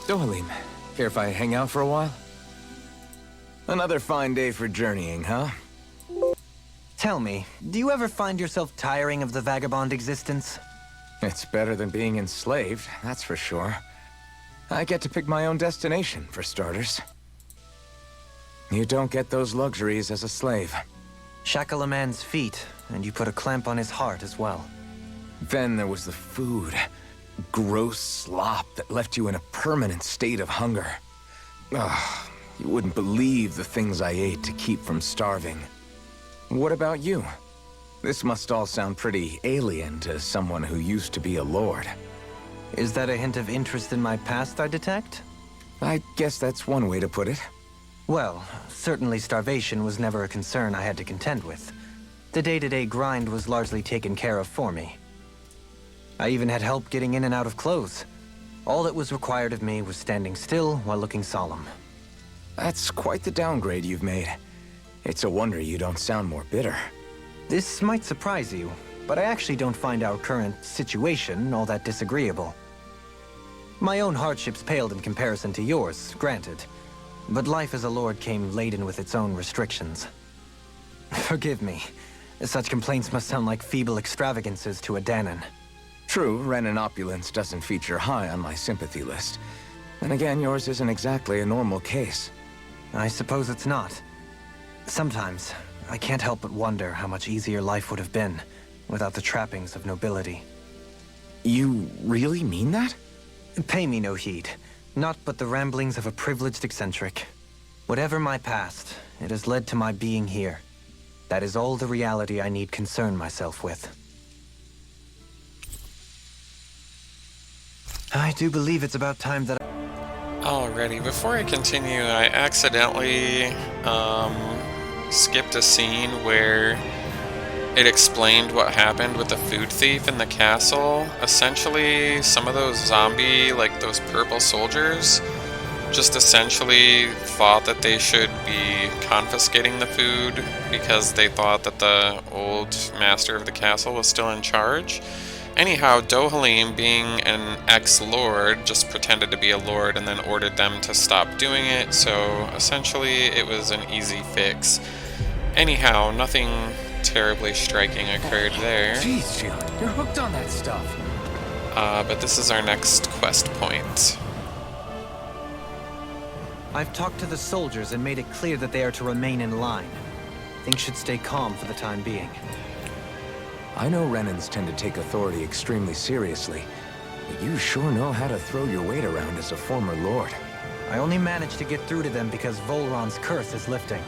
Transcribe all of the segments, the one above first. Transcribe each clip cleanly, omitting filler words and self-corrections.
Dohalim, care if I hang out for a while? Another fine day for journeying, huh? Tell me, do you ever find yourself tiring of the vagabond existence? It's better than being enslaved, that's for sure. I get to pick my own destination, for starters. You don't get those luxuries as a slave. Shackle a man's feet, and you put a clamp on his heart as well. Then there was the food. Gross slop that left you in a permanent state of hunger. Ugh, you wouldn't believe the things I ate to keep from starving. What about you? This must all sound pretty alien to someone who used to be a lord. Is that a hint of interest in my past I detect? I guess that's one way to put it. Well, certainly starvation was never a concern I had to contend with. The day-to-day grind was largely taken care of for me. I even had help getting in and out of clothes. All that was required of me was standing still while looking solemn. That's quite the downgrade you've made. It's a wonder you don't sound more bitter. This might surprise you, but I actually don't find our current situation all that disagreeable. My own hardships paled in comparison to yours, granted. But life as a lord came laden with its own restrictions. Forgive me. Such complaints must sound like feeble extravagances to a Danon. True, Renan opulence doesn't feature high on my sympathy list. Then again, yours isn't exactly a normal case. I suppose it's not. Sometimes, I can't help but wonder how much easier life would have been without the trappings of nobility. You really mean that? Pay me no heed. Not but the ramblings of a privileged eccentric. Whatever my past, it has led to my being here. That is all the reality I need concern myself with. I do believe it's about time that Alrighty, before I continue, I accidentally skipped a scene where it explained what happened with the food thief in the castle. Essentially, some of those those purple soldiers, just essentially thought that they should be confiscating the food because they thought that the old master of the castle was still in charge. Anyhow, Dohalim, being an ex-lord, just pretended to be a lord and then ordered them to stop doing it, so essentially it was an easy fix. Anyhow, nothing terribly striking occurred there. Jeez, Jill, you're hooked on that stuff. But this is our next quest point. I've talked to the soldiers and made it clear that they are to remain in line. Things should stay calm for the time being. I know Renans tend to take authority extremely seriously, but you sure know how to throw your weight around as a former lord. I only managed to get through to them because Volron's curse is lifting,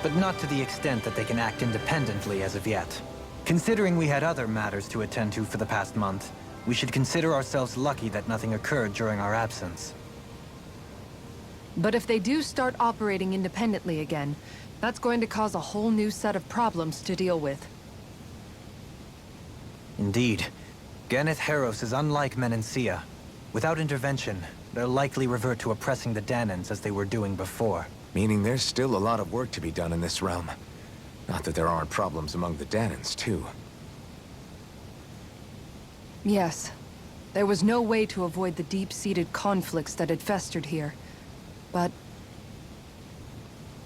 but not to the extent that they can act independently as of yet. Considering we had other matters to attend to for the past month, we should consider ourselves lucky that nothing occurred during our absence. But if they do start operating independently again, that's going to cause a whole new set of problems to deal with. Indeed. Ganeth Haros is unlike Menancia. Without intervention, they'll likely revert to oppressing the Danons as they were doing before. Meaning there's still a lot of work to be done in this realm. Not that there aren't problems among the Danons, too. Yes. There was no way to avoid the deep-seated conflicts that had festered here. But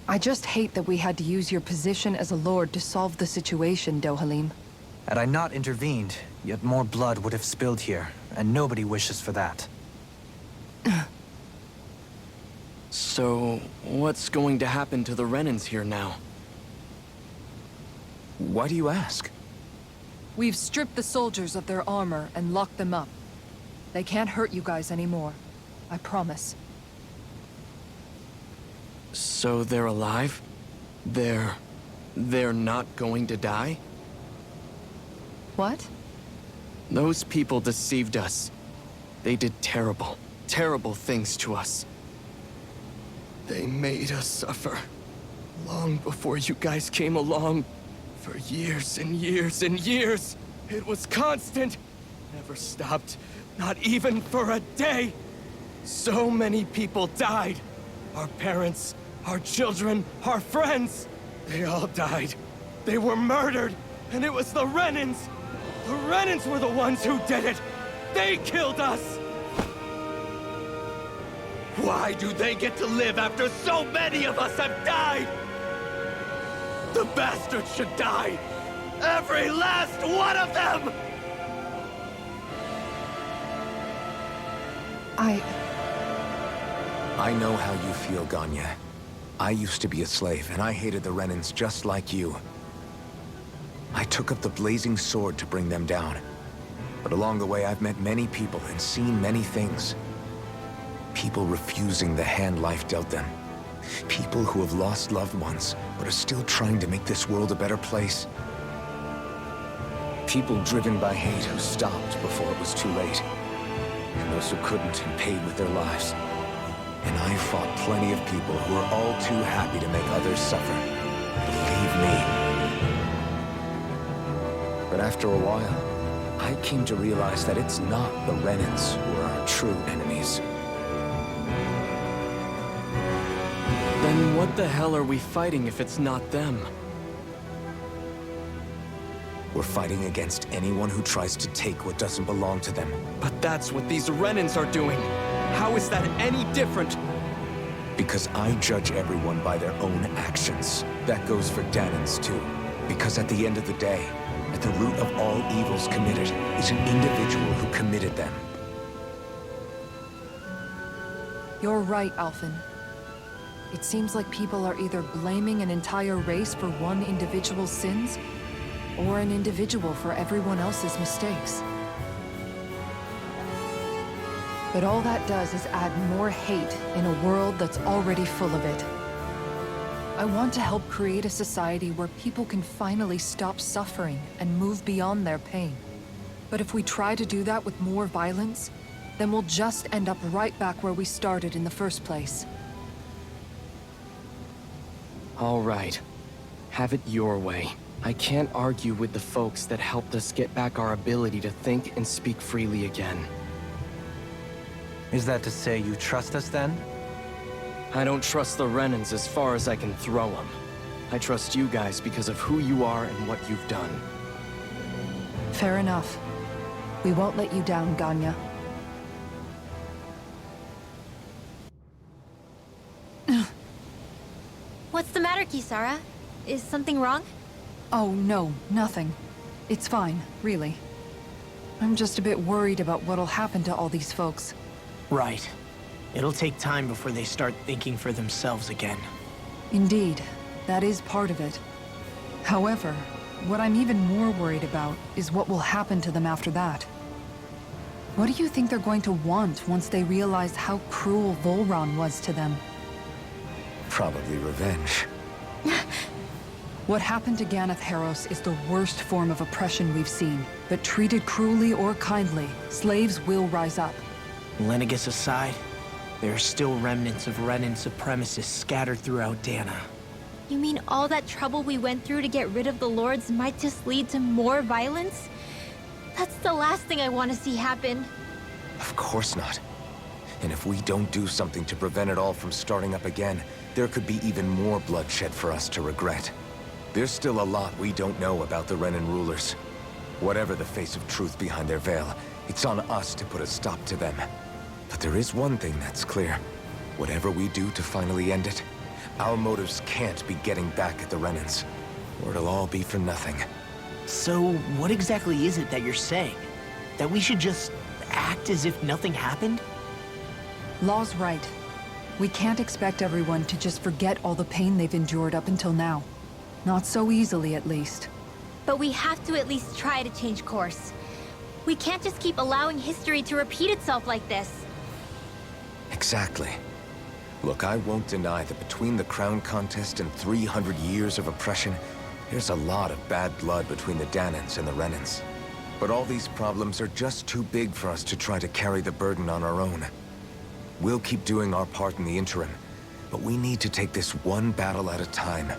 I just hate that we had to use your position as a lord to solve the situation, Dohalim. Had I not intervened, yet more blood would have spilled here, and nobody wishes for that. So, what's going to happen to the Renans here now? Why do you ask? We've stripped the soldiers of their armor and locked them up. They can't hurt you guys anymore. I promise. So they're alive? They're not going to die? What? Those people deceived us. They did terrible, terrible things to us. They made us suffer. Long before you guys came along. For years and years and years. It was constant. Never stopped. Not even for a day. So many people died. Our parents, our children, our friends. They all died. They were murdered. And it was the Renans. The Renans were the ones who did it! They killed us! Why do they get to live after so many of us have died? The bastards should die! Every last one of them! I know how you feel, Ganya. I used to be a slave, and I hated the Renans just like you. I took up the blazing sword to bring them down. But along the way, I've met many people and seen many things. People refusing the hand life dealt them. People who have lost loved ones, but are still trying to make this world a better place. People driven by hate who stopped before it was too late. And those who couldn't and paid with their lives. And I fought plenty of people who are all too happy to make others suffer. Believe me. But after a while, I came to realize that it's not the Renans who are our true enemies. Then what the hell are we fighting if it's not them? We're fighting against anyone who tries to take what doesn't belong to them. But that's what these Renans are doing. How is that any different? Because I judge everyone by their own actions. That goes for Danans too. Because at the end of the day, at the root of all evils committed is an individual who committed them. You're right, Alphen. It seems like people are either blaming an entire race for one individual's sins, or an individual for everyone else's mistakes. But all that does is add more hate in a world that's already full of it. I want to help create a society where people can finally stop suffering and move beyond their pain. But if we try to do that with more violence, then we'll just end up right back where we started in the first place. All right. Have it your way. I can't argue with the folks that helped us get back our ability to think and speak freely again. Is that to say you trust us then? I don't trust the Renans as far as I can throw them. I trust you guys because of who you are and what you've done. Fair enough. We won't let you down, Ganya. What's the matter, Kisara? Is something wrong? Oh, no, nothing. It's fine, really. I'm just a bit worried about what'll happen to all these folks. Right. It'll take time before they start thinking for themselves again. Indeed, that is part of it. However, what I'm even more worried about is what will happen to them after that. What do you think they're going to want once they realize how cruel Volron was to them? Probably revenge. What happened to Ganeth Haros is the worst form of oppression we've seen, but treated cruelly or kindly, slaves will rise up. Lenegus aside, there are still remnants of Renan supremacists scattered throughout Dana. You mean all that trouble we went through to get rid of the Lords might just lead to more violence? That's the last thing I want to see happen. Of course not. And if we don't do something to prevent it all from starting up again, there could be even more bloodshed for us to regret. There's still a lot we don't know about the Renan rulers. Whatever the face of truth behind their veil, it's on us to put a stop to them. But there is one thing that's clear. Whatever we do to finally end it, our motives can't be getting back at the Renans, or it'll all be for nothing. So, what exactly is it that you're saying? That we should just act as if nothing happened? Law's right. We can't expect everyone to just forget all the pain they've endured up until now. Not so easily, at least. But we have to at least try to change course. We can't just keep allowing history to repeat itself like this. Exactly. Look, I won't deny that between the crown contest and 300 years of oppression, there's a lot of bad blood between the Danans and the Renans. But all these problems are just too big for us to try to carry the burden on our own. We'll keep doing our part in the interim, but we need to take this one battle at a time.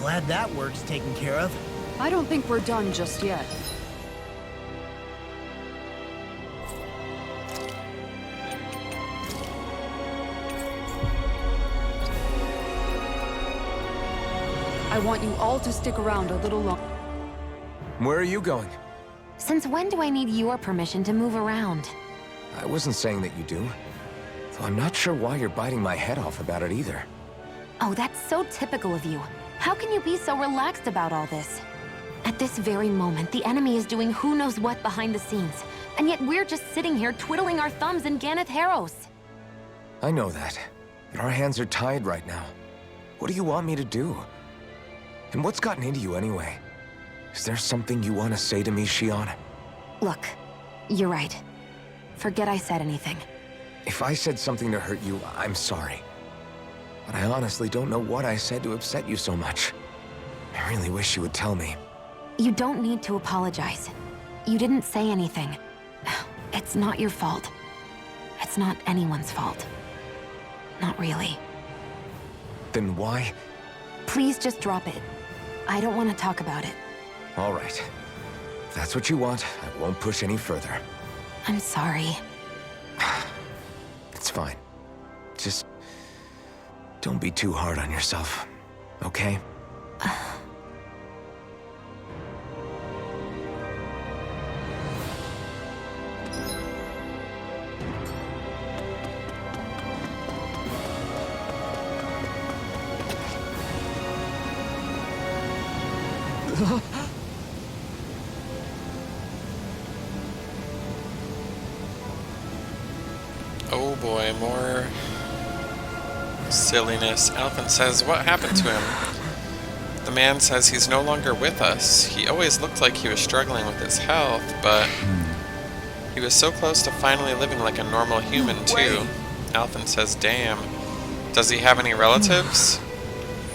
Glad that work's taken care of. I don't think we're done just yet. I want you all to stick around a little longer. Where are you going? Since when do I need your permission to move around? I wasn't saying that you do. Though I'm not sure why you're biting my head off about it either. Oh, that's so typical of you. How can you be so relaxed about all this? At this very moment, the enemy is doing who knows what behind the scenes, and yet we're just sitting here twiddling our thumbs in Ganeth Haros. I know that, but our hands are tied right now. What do you want me to do? And what's gotten into you anyway? Is there something you want to say to me, Shion? Look, you're right. Forget I said anything. If I said something to hurt you, I'm sorry. But I honestly don't know what I said to upset you so much. I really wish you would tell me. You don't need to apologize. You didn't say anything. It's not your fault. It's not anyone's fault. Not really. Then why? Please just drop it. I don't want to talk about it. All right. If that's what you want, I won't push any further. I'm sorry. It's fine. Just don't be too hard on yourself, okay? Oh boy, more silliness. Alphen says, what happened to him? The man says he's no longer with us. He always looked like he was struggling with his health, but he was so close to finally living like a normal human too. Alphen says, damn. Does he have any relatives?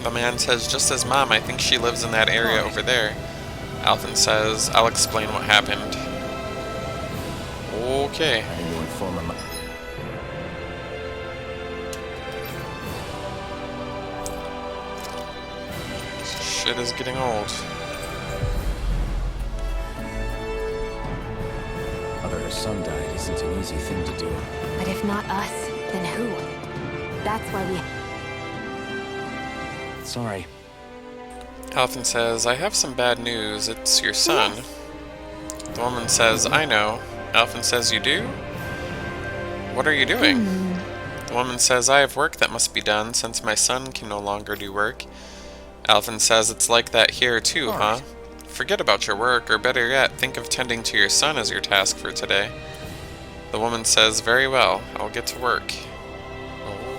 The man says, just his mom. I think she lives in that area over there. Alphen says, I'll explain what happened. Okay. I need to inform him. Shit is getting old. Mother, her son died isn't an easy thing to do. But if not us, then who? That's why we... Sorry. Alphen says, I have some bad news. It's your son. The woman says, I know. Alphen says, you do? What are you doing? The woman says, I have work that must be done since my son can no longer do work. Alphen says, it's like that here too, huh? Forget about your work, or better yet, think of tending to your son as your task for today. The woman says, very well, I'll get to work.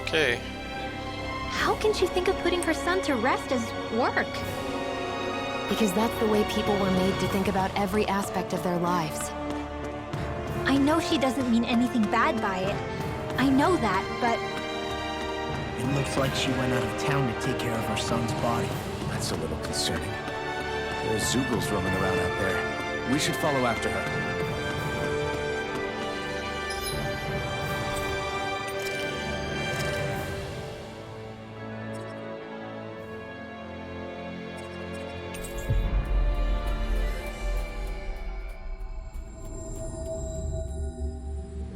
Okay. How can she think of putting her son to rest as work? Because that's the way people were made to think about every aspect of their lives. I know she doesn't mean anything bad by it. I know that, but... It looks like she went out of town to take care of her son's body. That's a little concerning. There's Zoogles roaming around out there. We should follow after her.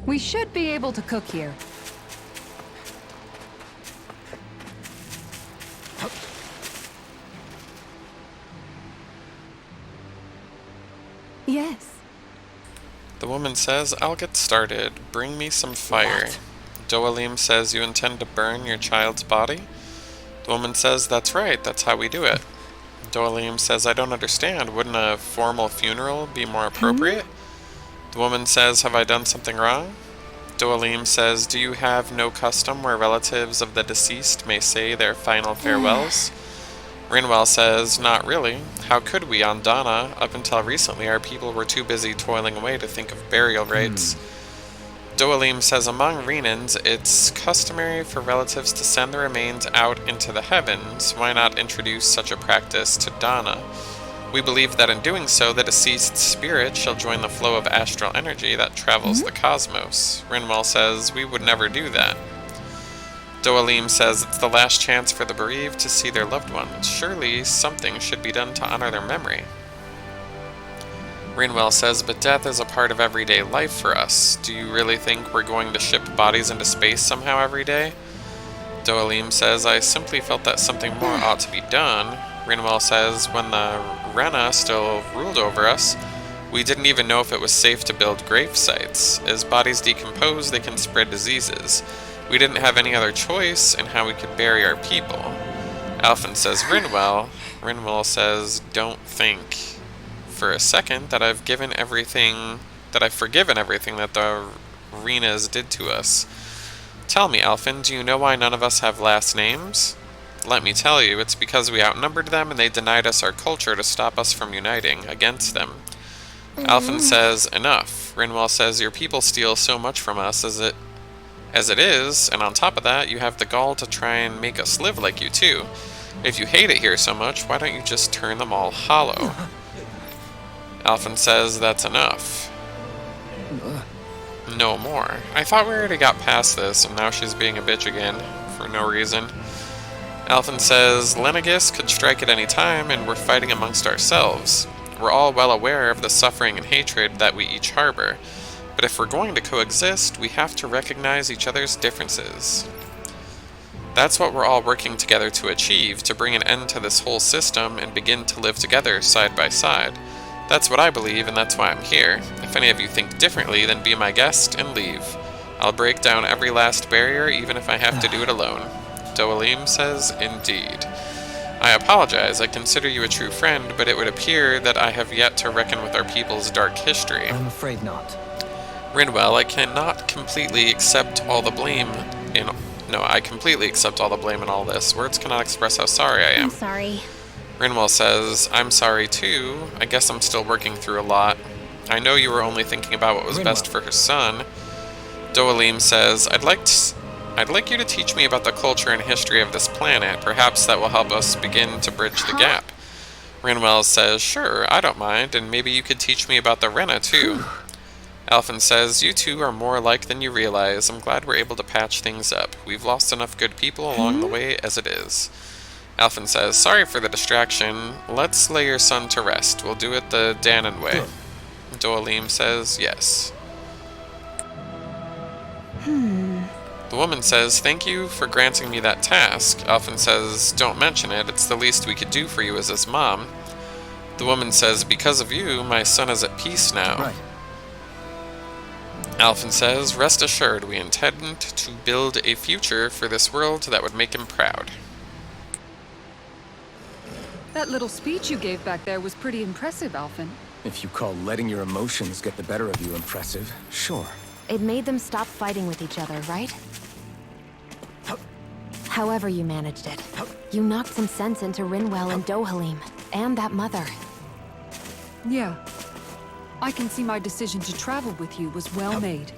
We should be able to cook here. Yes. The woman says, I'll get started. Bring me some fire. Doalim says, you intend to burn your child's body? The woman says, that's right, that's how we do it. Doalim says, I don't understand. Wouldn't a formal funeral be more appropriate? The woman says, have I done something wrong? Doalim says, do you have no custom where relatives of the deceased may say their final farewells? Rinwell says, not really. How could we on Dana? Up until recently, our people were too busy toiling away to think of burial rites. Doalim says, among Renans, it's customary for relatives to send the remains out into the heavens. Why not introduce such a practice to Dana? We believe that in doing so, the deceased spirit shall join the flow of astral energy that travels the cosmos. Rinwell says, we would never do that. Doalim says it's the last chance for the bereaved to see their loved ones. Surely something should be done to honor their memory. Rinwell says, but death is a part of everyday life for us. Do you really think we're going to ship bodies into space somehow every day? Doalim says, I simply felt that something more ought to be done. Rinwell says, when the Rena still ruled over us, we didn't even know if it was safe to build grave sites. As bodies decompose, they can spread diseases. We didn't have any other choice in how we could bury our people. Alphen says, Rinwell. Rinwell says, don't think for a second that I've forgiven everything that the Renas did to us. Tell me, Alphen, do you know why none of us have last names? Let me tell you, it's because we outnumbered them and they denied us our culture to stop us from uniting against them. Alphen says, enough. Rinwell says, your people steal so much from us as it is, and on top of that, you have the gall to try and make us live like you too. If you hate it here so much, why don't you just turn them all hollow? Alphen says, that's enough. No more. I thought we already got past this, and now she's being a bitch again, for no reason. Alphen says, Lenegis could strike at any time, and we're fighting amongst ourselves. We're all well aware of the suffering and hatred that we each harbor, but if we're going to coexist, we have to recognize each other's differences. That's what we're all working together to achieve, to bring an end to this whole system and begin to live together side by side. That's what I believe, and that's why I'm here. If any of you think differently, then be my guest and leave. I'll break down every last barrier, even if I have to do it alone. Doalim says, indeed. I apologize, I consider you a true friend, but it would appear that I have yet to reckon with our people's dark history. I'm afraid not. Rinwell, I cannot completely accept all the blame in... No, I completely accept all the blame in all this. Words cannot express how sorry I am. I'm sorry. Rinwell says, I'm sorry too. I guess I'm still working through a lot. I know you were only thinking about what was best for her son. Doalim says, I'd like you to teach me about the culture and history of this planet. Perhaps that will help us begin to bridge the gap. Rinwell says, sure, I don't mind, and maybe you could teach me about the Rena too. Alphen says, you two are more alike than you realize. I'm glad we're able to patch things up. We've lost enough good people along the way as it is. Alphen says, sorry for the distraction. Let's lay your son to rest. We'll do it the Danon way. Doalim says, yes. The woman says, thank you for granting me that task. Alphen says, don't mention it. It's the least we could do for you as his mom. The woman says, because of you, my son is at peace now. Right. Alphen says, rest assured, we intend to build a future for this world that would make him proud. That little speech you gave back there was pretty impressive, Alphen. If you call letting your emotions get the better of you impressive, sure. It made them stop fighting with each other, right? However you managed it, you knocked some sense into Rinwell and Dohalim, and that mother. Yeah. I can see my decision to travel with you was well made.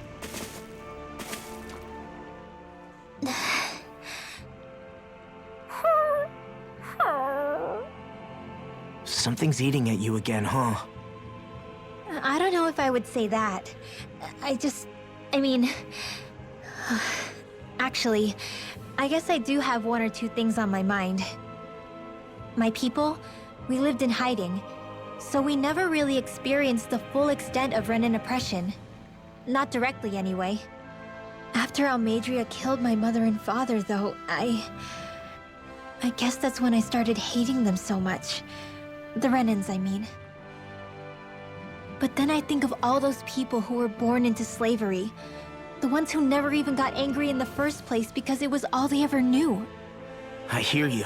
Something's eating at you again, huh? I don't know if I would say that. I mean... Actually, I guess I do have one or two things on my mind. My people, we lived in hiding, so we never really experienced the full extent of Renan oppression. Not directly, anyway. After Almadria killed my mother and father, though, I guess that's when I started hating them so much. The Renans, I mean. But then I think of all those people who were born into slavery. The ones who never even got angry in the first place because it was all they ever knew. I hear you.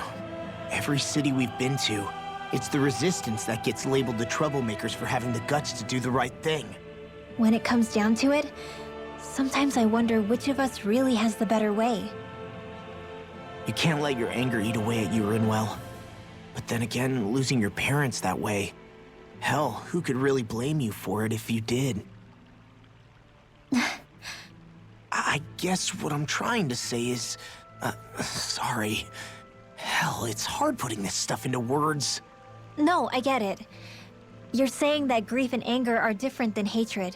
Every city we've been to, it's the resistance that gets labeled the troublemakers for having the guts to do the right thing. When it comes down to it, sometimes I wonder which of us really has the better way. You can't let your anger eat away at you, Rinwell. But then again, losing your parents that way... Hell, who could really blame you for it if you did? I guess what I'm trying to say is... sorry. Hell, it's hard putting this stuff into words. No, I get it. You're saying that grief and anger are different than hatred.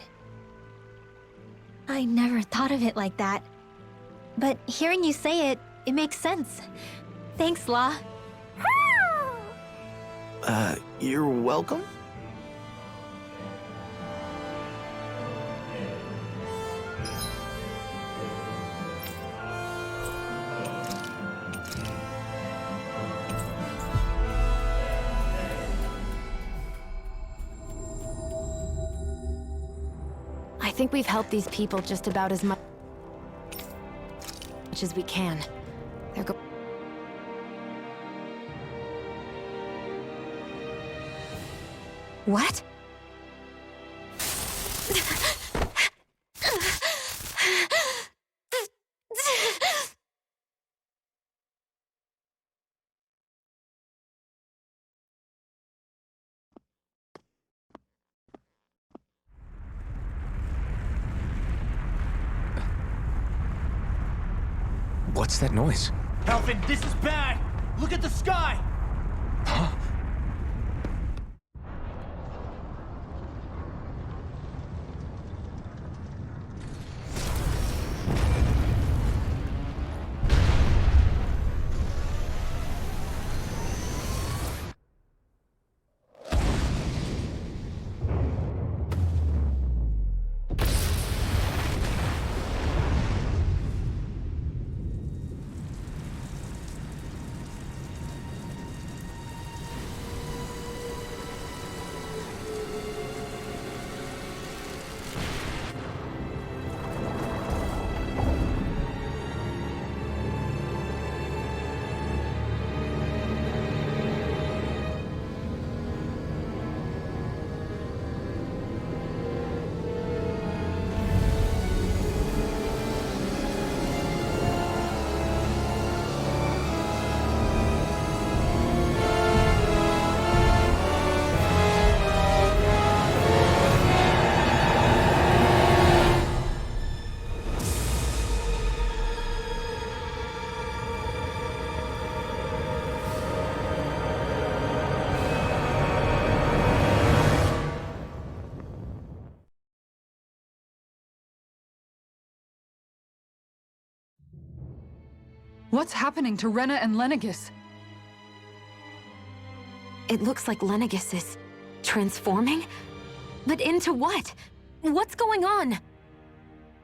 I never thought of it like that. But hearing you say it, It makes sense. Thanks, La. You're welcome? I think we've helped these people just about as much as we can. They're go- What? What's that noise? Alvin, this is bad! Look at the sky! Huh? What's happening to Rena and Lenegis? It looks like Lenegis is transforming? But into what? What's going on?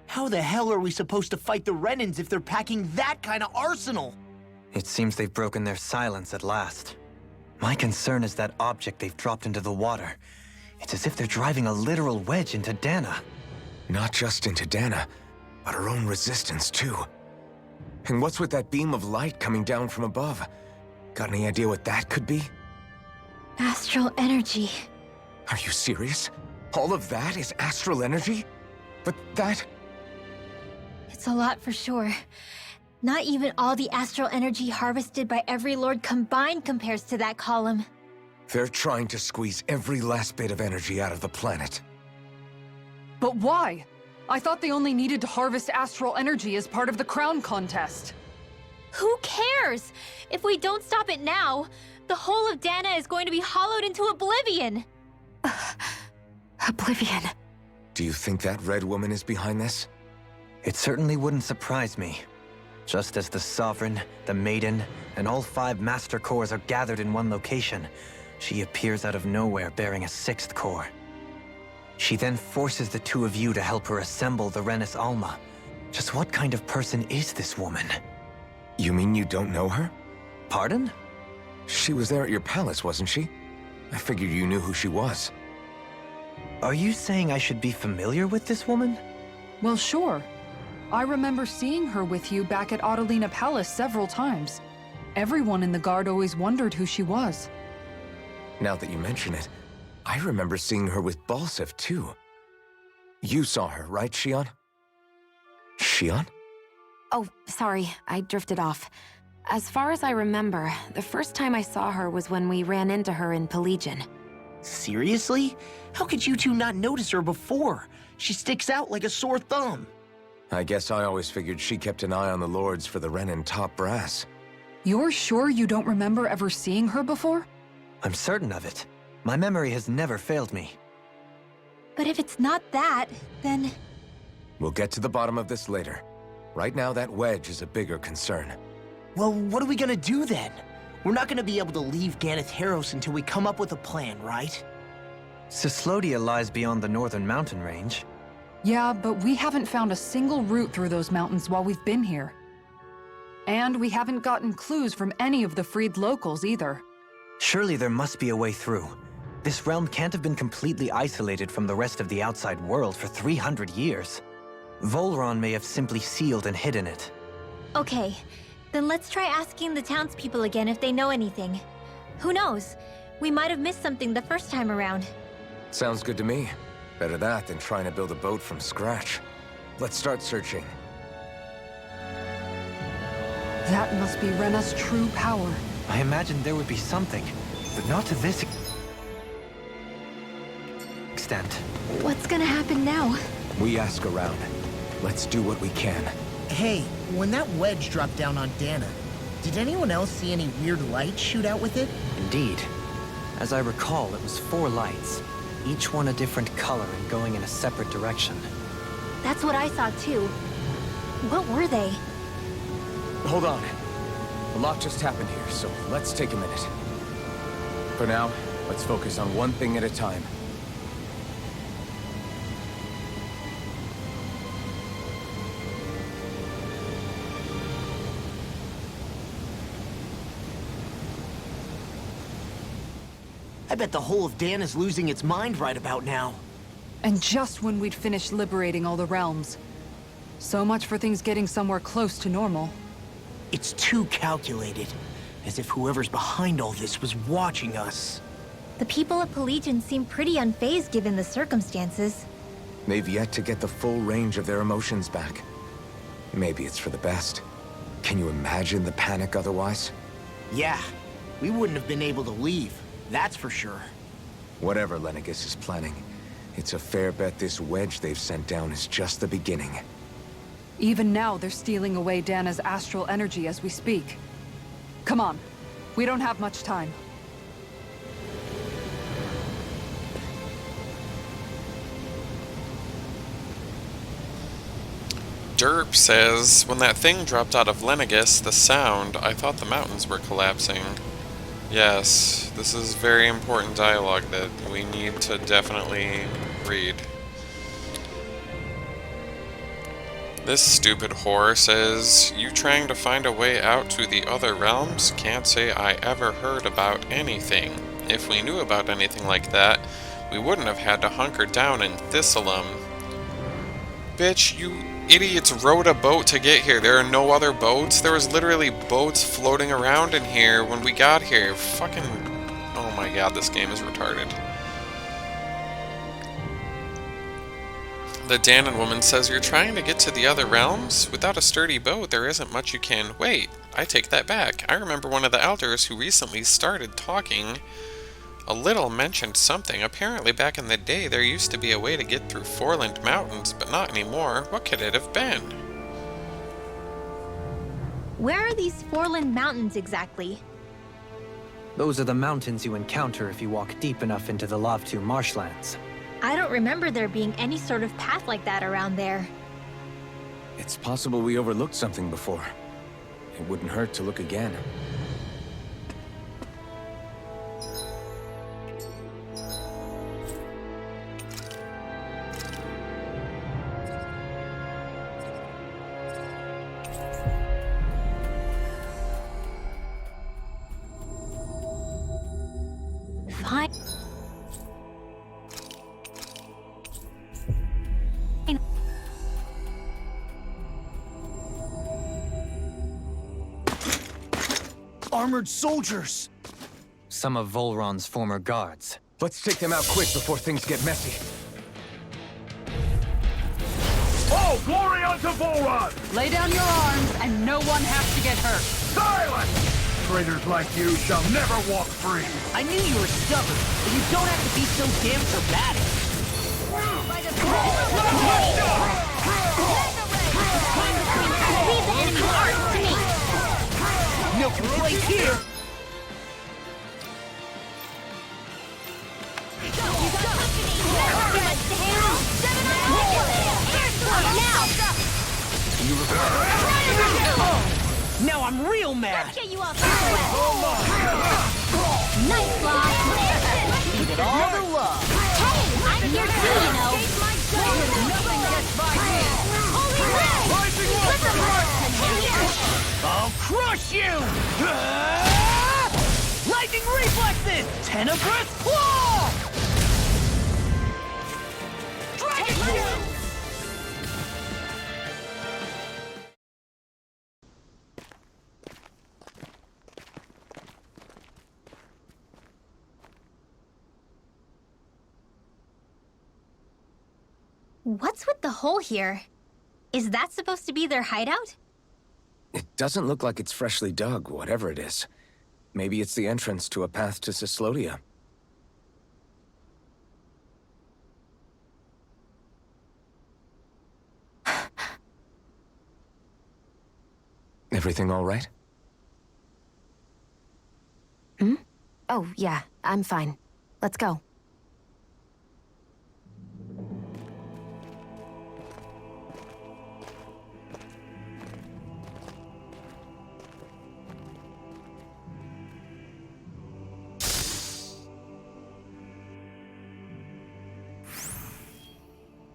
How the hell are we supposed to fight the Renans if they're packing that kind of arsenal? It seems they've broken their silence at last. My concern is that object they've dropped into the water. It's as if they're driving a literal wedge into Dana. Not just into Dana, but her own resistance, too. And what's with that beam of light coming down from above? Got any idea what that could be? Astral energy. Are you serious? All of that is astral energy? But that... It's a lot for sure. Not even all the astral energy harvested by every lord combined compares to that column. They're trying to squeeze every last bit of energy out of the planet. But why? I thought they only needed to harvest astral energy as part of the crown contest. Who cares? If we don't stop it now, the whole of Dana is going to be hollowed into oblivion. Oblivion. Do you think that red woman is behind this? It certainly wouldn't surprise me. Just as the Sovereign, the Maiden, and all 5 Master Cores are gathered in one location, she appears out of nowhere bearing a 6th core. She then forces the 2 of you to help her assemble the Renis Alma. Just what kind of person is this woman? You mean you don't know her? Pardon? She was there at your palace, wasn't she? I figured you knew who she was. Are you saying I should be familiar with this woman? Well, sure. I remember seeing her with you back at Adelina Palace several times. Everyone in the guard always wondered who she was. Now that you mention it, I remember seeing her with Balsif, too. You saw her, right, Shion? Shion? Oh, sorry, I drifted off. As far as I remember, the first time I saw her was when we ran into her in Pelagian. Seriously? How could you two not notice her before? She sticks out like a sore thumb. I guess I always figured she kept an eye on the lords for the Renin top brass. You're sure you don't remember ever seeing her before? I'm certain of it. My memory has never failed me. But if it's not that, then... We'll get to the bottom of this later. Right now, that wedge is a bigger concern. Well, what are we gonna do then? We're not gonna be able to leave Ganeth until we come up with a plan, right? Cyslodia lies beyond the northern mountain range. Yeah, but we haven't found a single route through those mountains while we've been here. And we haven't gotten clues from any of the freed locals either. Surely there must be a way through. This realm can't have been completely isolated from the rest of the outside world for 300 years. Volron may have simply sealed and hidden it. Okay, then let's try asking the townspeople again if they know anything. Who knows? We might have missed something the first time around. Sounds good to me. Better that than trying to build a boat from scratch. Let's start searching. That must be Rena's true power. I imagined there would be something, but not to this extent. What's gonna happen now? We ask around. Let's do what we can. Hey, when that wedge dropped down on Dana, did anyone else see any weird lights shoot out with it? Indeed. As I recall, it was 4 lights, each one a different color and going in a separate direction. That's what I saw too. What were they? Hold on. A lot just happened here, so let's take a minute. For now, let's focus on one thing at a time. I bet the whole of Dan is losing its mind right about now. And just when we'd finished liberating all the realms. So much for things getting somewhere close to normal. It's too calculated. As if whoever's behind all this was watching us. The people of Pelegion seem pretty unfazed given the circumstances. They've yet to get the full range of their emotions back. Maybe it's for the best. Can you imagine the panic otherwise? Yeah, we wouldn't have been able to leave, that's for sure. Whatever Lenegis is planning, it's a fair bet this wedge they've sent down is just the beginning. Even now, they're stealing away Dana's astral energy as we speak. Come on. We don't have much time. Derp says, when that thing dropped out of Lenegis, the sound, I thought the mountains were collapsing. Yes, this is very important dialogue that we need to definitely read. This stupid whore says, you trying to find a way out to the other realms? Can't say I ever heard about anything. If we knew about anything like that, we wouldn't have had to hunker down in Thistleum. Bitch, you idiots rowed a boat to get here. There are no other boats. There was literally boats floating around in here when we got here. Fucking... oh my god, this game is retarded. The Danon woman says, you're trying to get to the other realms? Without a sturdy boat, there isn't much you can... Wait, I take that back. I remember one of the elders who recently started talking a little mentioned something. Apparently back in the day, there used to be a way to get through Foreland Mountains, but not anymore. What could it have been? Where are these Foreland Mountains exactly? Those are the mountains you encounter if you walk deep enough into the Lavtu marshlands. I don't remember there being any sort of path like that around there. It's possible we overlooked something before. It wouldn't hurt to look again. Fine. Armored soldiers! Some of Volron's former guards. Let's take them out quick before things get messy. Oh, glory unto Volron! Lay down your arms, and no one has to get hurt. Silence! Traitors like you shall never walk free. I knew you were stubborn, but you don't have to be so damn dramatic. Leave the enemy arms to me! No complaints here! Now I'm real Nomad! Let's get you off this way. Nice block. Give it all the love. Hey, I'm here too, you know. Nothing gets by me. Holy leg! I'll crush you! Lightning reflexes! Tenebrous claw! Dragon Wheel! What's with the hole here? Is that supposed to be their hideout? It doesn't look like it's freshly dug, whatever it is. Maybe it's the entrance to a path to Cyslodia. Everything all right? Oh, yeah, I'm fine. Let's go.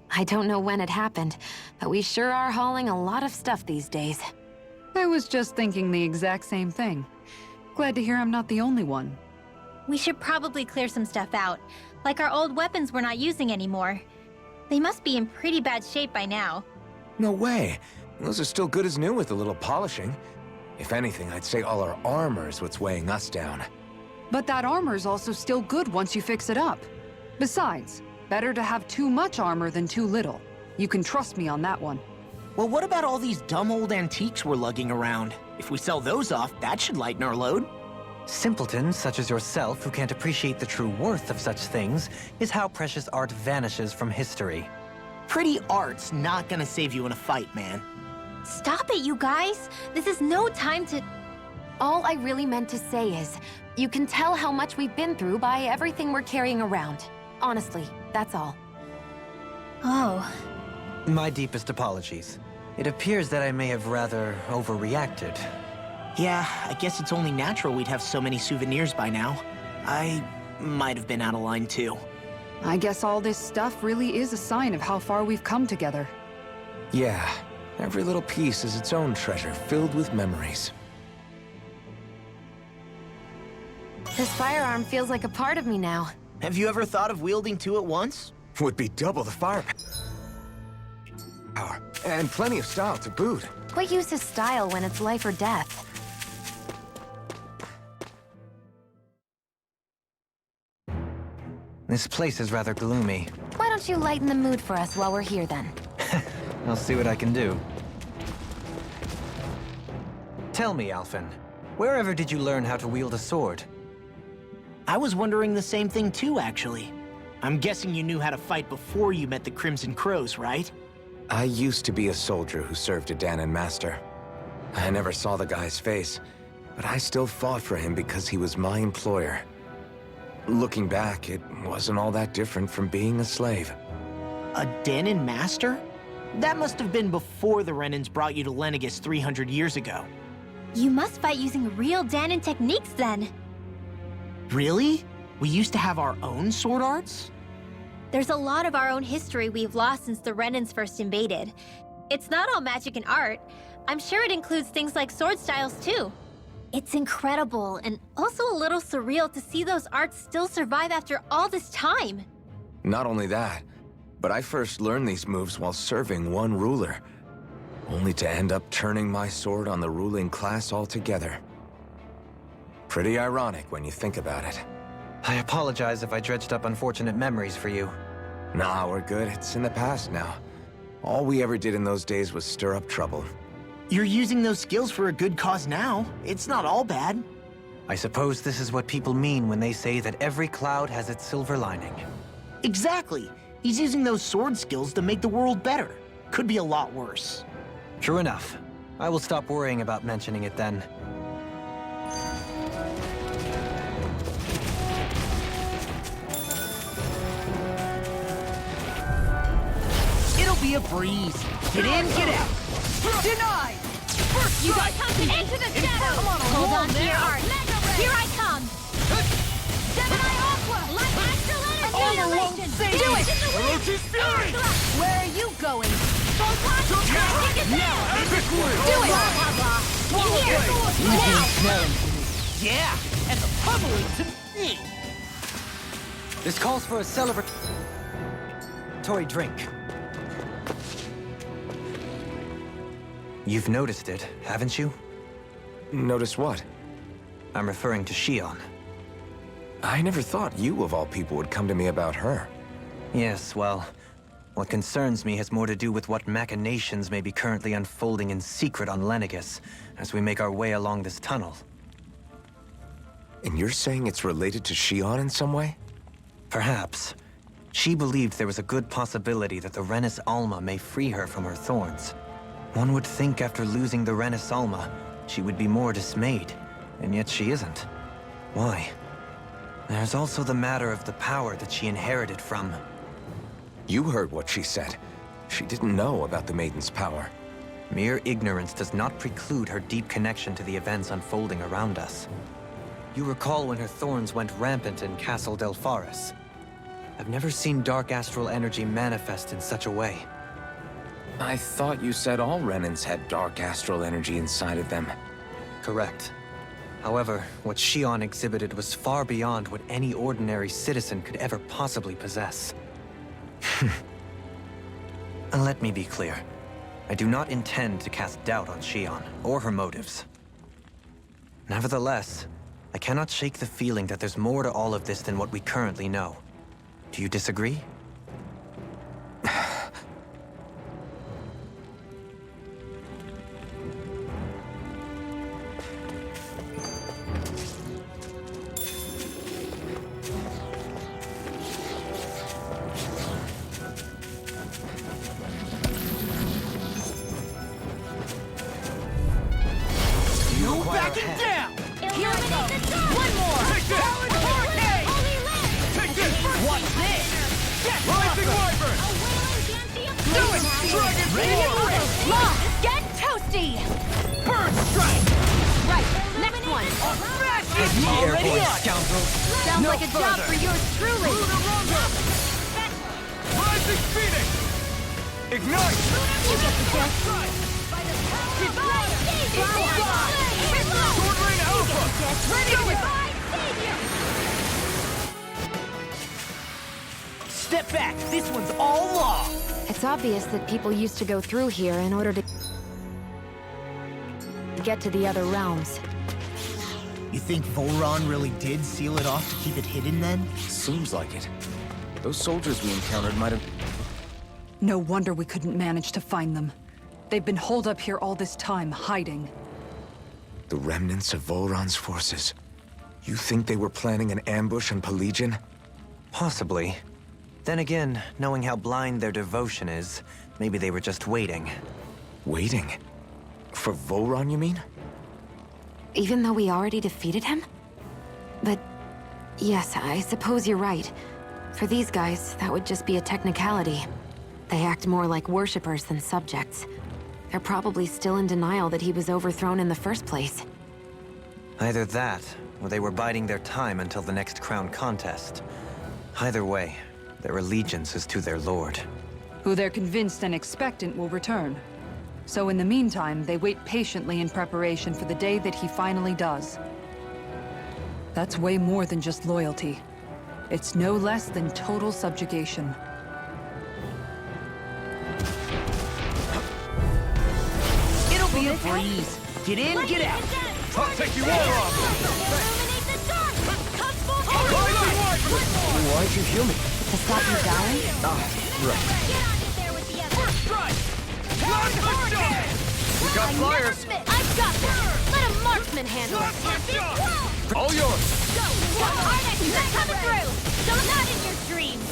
I don't know when it happened, but we sure are hauling a lot of stuff these days. I was just thinking the exact same thing. Glad to hear I'm not the only one. We should probably clear some stuff out, like our old weapons we're not using anymore. They must be in pretty bad shape by now. No way. Those are still good as new with a little polishing. If anything, I'd say all our armor is what's weighing us down. But that armor's also still good once you fix it up. Besides, better to have too much armor than too little. You can trust me on that one. Well, what about all these dumb old antiques we're lugging around? If we sell those off, that should lighten our load. Simpletons such as yourself who can't appreciate the true worth of such things is how precious art vanishes from history. Pretty art's not gonna save you in a fight, man. Stop it, you guys! This is no time to... All I really meant to say is, you can tell how much we've been through by everything we're carrying around. Honestly, that's all. Oh. My deepest apologies. It appears that I may have rather overreacted. Yeah, I guess it's only natural we'd have so many souvenirs by now. I might have been out of line too. I guess all this stuff really is a sign of how far we've come together. Yeah, every little piece is its own treasure filled with memories. This firearm feels like a part of me now. Have you ever thought of wielding two at once? Would be double the firepower. And plenty of style to boot. What use is style when it's life or death? This place is rather gloomy. Why don't you lighten the mood for us while we're here then? I'll see what I can do. Tell me, Alphen, wherever did you learn how to wield a sword? I was wondering the same thing too, actually. I'm guessing you knew how to fight before you met the Crimson Crows, right? I used to be a soldier who served a Danon master. I never saw the guy's face, but I still fought for him because he was my employer. Looking back, it wasn't all that different from being a slave. A Danon master? That must have been before the Renans brought you to Lenegis 300 years ago. You must fight using real Danon techniques then. Really? We used to have our own sword arts? There's a lot of our own history we've lost since the Renans first invaded. It's not all magic and art. I'm sure it includes things like sword styles too. It's incredible and also a little surreal to see those arts still survive after all this time. Not only that, but I first learned these moves while serving one ruler, only to end up turning my sword on the ruling class altogether. Pretty ironic when you think about it. I apologize if I dredged up unfortunate memories for you. Nah, we're good. It's in the past now. All we ever did in those days was stir up trouble. You're using those skills for a good cause now. It's not all bad. I suppose this is what people mean when they say that every cloud has its silver lining. Exactly. He's using those sword skills to make the world better. Could be a lot worse. True enough. I will stop worrying about mentioning it then. It'll be a breeze. Get in, get out. Denied! You guys come to into the shadows! Hold on to your heart! Here I come! Gemini Aqua! Light Astral Energy! Annihilation! Do it! Orochi's Fury! Where are you going? Magic is there! Do it! Blah, blah, blah. Here! Now! Yeah, and the pummeling to me. This calls for a celebratory drink. You've noticed it, haven't you? Notice what? I'm referring to Shion. I never thought you, of all people, would come to me about her. Yes, well, what concerns me has more to do with what machinations may be currently unfolding in secret on Lenegus as we make our way along this tunnel. And you're saying it's related to Shion in some way? Perhaps. She believed there was a good possibility that the Renis Alma may free her from her thorns. One would think after losing the Renis Alma, she would be more dismayed, and yet she isn't. Why? There's also the matter of the power that she inherited from... You heard what she said. She didn't know about the Maiden's power. Mere ignorance does not preclude her deep connection to the events unfolding around us. You recall when her thorns went rampant in Castle Del Faris. I've never seen dark astral energy manifest in such a way. I thought you said all Renans had dark astral energy inside of them. Correct. However, what Shion exhibited was far beyond what any ordinary citizen could ever possibly possess. And let me be clear. I do not intend to cast doubt on Shion, or her motives. Nevertheless, I cannot shake the feeling that there's more to all of this than what we currently know. Do you disagree? Sounds like a job for yours truly. Rising Phoenix! Ignite! You get the gist. Sword Rain Alpha! Step back. This one's all law. It's obvious that people used to go through here in order to get to the other realms. You think Voron really did seal it off to keep it hidden then? Seems like it. Those soldiers we encountered might have... No wonder we couldn't manage to find them. They've been holed up here all this time, hiding. The remnants of Voron's forces. You think they were planning an ambush on Pelegion? Possibly. Then again, knowing how blind their devotion is, maybe they were just waiting. Waiting? For Voron, you mean? Even though we already defeated him? But yes, I suppose you're right. For these guys, that would just be a technicality. They act more like worshippers than subjects. They're probably still in denial that he was overthrown in the first place. Either that, or they were biding their time until the next crown contest. Either way, their allegiance is to their lord. Who they're convinced and expectant will return. So in the meantime, they wait patiently in preparation for the day that he finally does. That's way more than just loyalty. It's no less than total subjugation. It'll be a breeze. Get in, get out. I'll take you all off! Why'd you heal me? To stop you dying? Right. First strike! Launch the shot! We got flyers! I've got this! Let a marksman handle it! All yours! Arnex, they're coming through! So not in your dreams!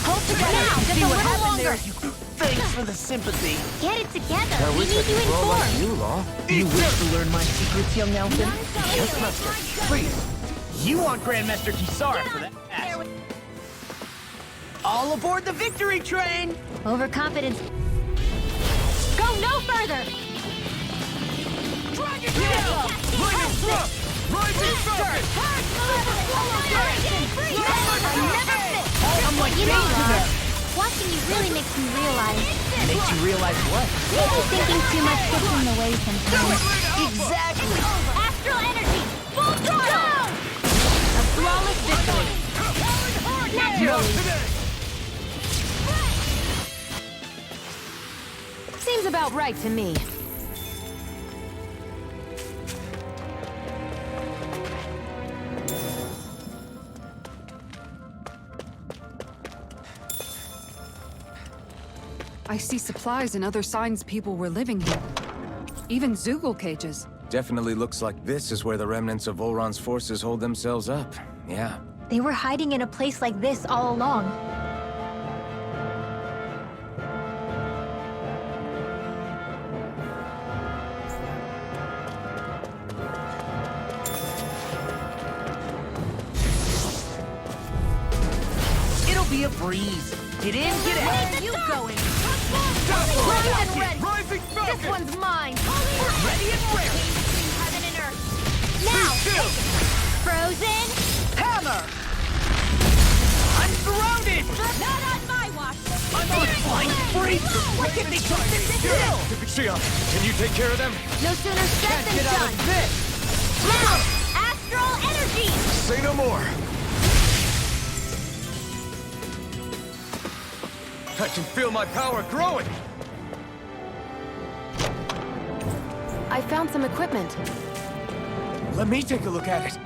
Hold together now, just a little longer! Thanks for the sympathy. Get it together. I We wish I need you could roll like informed. you, Law. You wish to learn my secrets, young Elfin? Yes, Master. Please. You want Grandmaster Kisara for that. All aboard the victory train! Overconfidence. Go no further! You know, watching you really makes me realize. Makes you realize what? Maybe thinking too much gets in the way sometimes. Exactly! Astral energy! Full throttle! A flawless victory. Naturally. Seems about right to me. I see supplies and other signs people were living here. Even Zoogle cages. Definitely looks like this is where the remnants of Volron's forces hold themselves up. Yeah. They were hiding in a place like this all along. It'll be a breeze. Get in, get out. Where are you going? Rising and ready. Falcon! This one's mine. Ready and ready. Between heaven and earth. Now! Still. Frozen! Hammer! I'm surrounded! Not on my watch. I'm on flying free! What can they do still? Shia, can you take care of them? No sooner said Can't than get out done! of this! Now! Astral energy! Say no more. I can feel my power growing. I found some equipment. Let me take a look at it.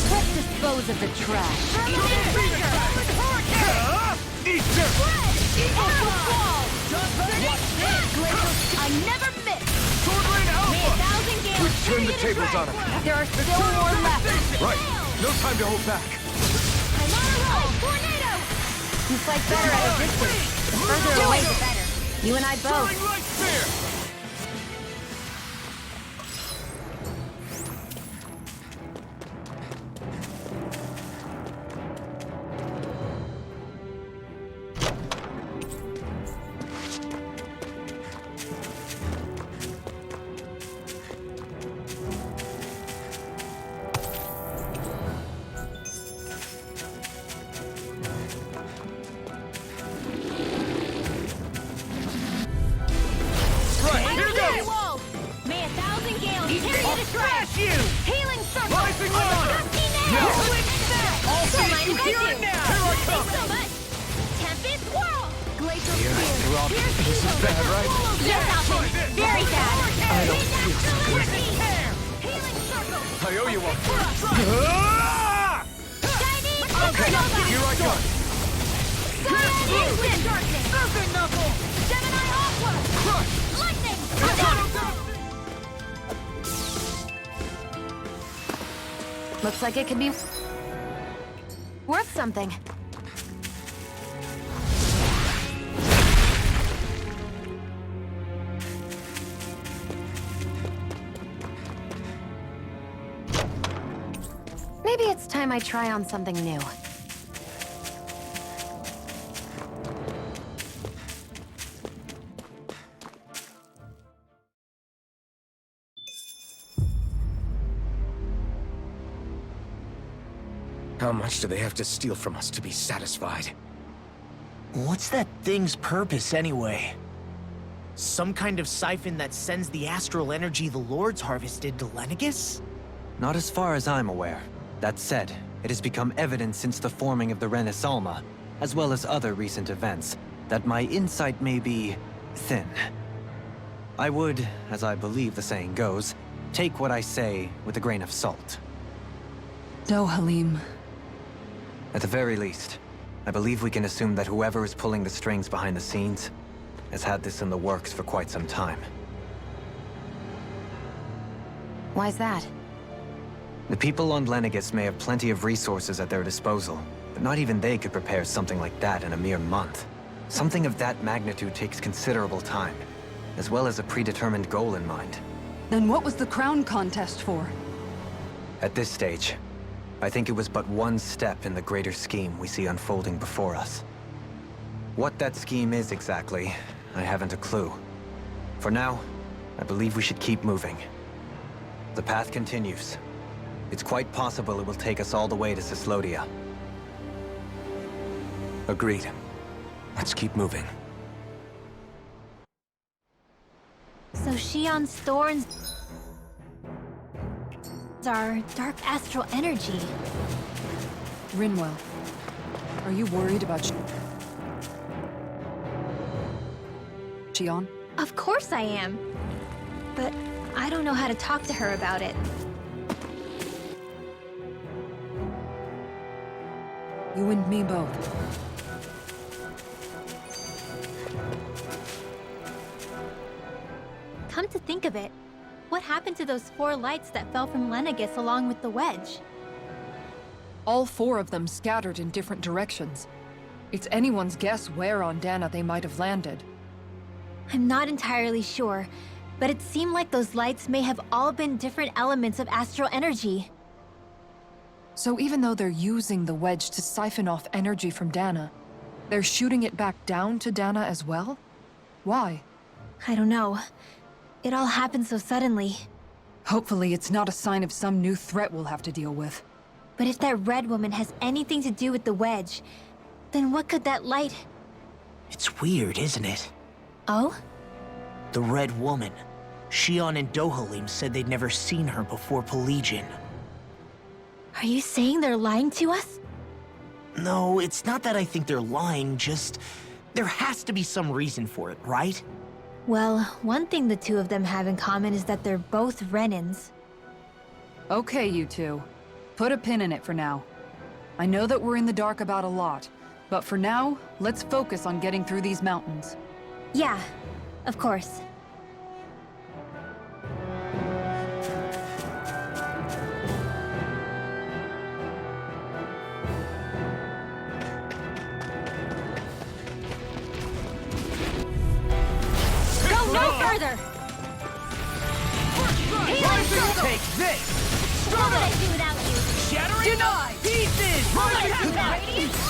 Let's dispose of the trash. I never miss! We've turned the tables on him. There are still more left. Right. No time to hold back. I'm on a roll! Tornado! You fight better at a distance. The further away, the better. You and I both. May 1,000 gales tear you to shreds! Crash you! Healing circle! Rising on! Now! I'll Don't see mind you if I here do. and now! Here I come! So much! Tempest whirl! Glacial spear! This is bad, right? Yes, Alvin! Very bad! I don't feel so good. Healing circle! I owe you one. Shining Okay, here I come. Cyan instant! Earthen knuckle! Gemini aqua! Crush! Lightning! Looks like it could be worth something. Maybe it's time I try on something new. How much do they have to steal from us to be satisfied? What's that thing's purpose, anyway? Some kind of siphon that sends the astral energy the Lords harvested to Lenegus? Not as far as I'm aware. That said, it has become evident since the forming of the Renaissance, as well as other recent events, that my insight may be thin. I would, as I believe the saying goes, take what I say with a grain of salt. No, Halim. At the very least, I believe we can assume that whoever is pulling the strings behind the scenes has had this in the works for quite some time. Why's that? The people on Lenegis may have plenty of resources at their disposal, but not even they could prepare something like that in a mere month. Something of that magnitude takes considerable time, as well as a predetermined goal in mind. Then what was the crown contest for? At this stage, I think it was but one step in the greater scheme we see unfolding before us. What that scheme is exactly, I haven't a clue. For now, I believe we should keep moving. The path continues. It's quite possible it will take us all the way to Cyslodia. Agreed. Let's keep moving. So Shion's thorns are dark astral energy. Rinwell, are you worried about Shion? Of course I am. But I don't know how to talk to her about it. You and me both. Come to think of it, what happened to those 4 lights that fell from Lenegis along with the wedge? All 4 of them scattered in different directions. It's anyone's guess where on Dana they might have landed. I'm not entirely sure, but it seemed like those lights may have all been different elements of astral energy. So even though they're using the wedge to siphon off energy from Dana, they're shooting it back down to Dana as well? Why? I don't know. It all happened so suddenly. Hopefully it's not a sign of some new threat we'll have to deal with. But if that red woman has anything to do with the wedge, then what could that light... It's weird, isn't it? Oh? The Red Woman. Shion and Dohalim said they'd never seen her before Pelegion. Are you saying they're lying to us? No, it's not that I think they're lying, just... there has to be some reason for it, right? Well, one thing the two of them have in common is that they're both Renans. Okay, you two. Put a pin in it for now. I know that we're in the dark about a lot, but for now, let's focus on getting through these mountains. Yeah, of course. Go no further! Take this! What would I do without you? Shattering Deny! pieces!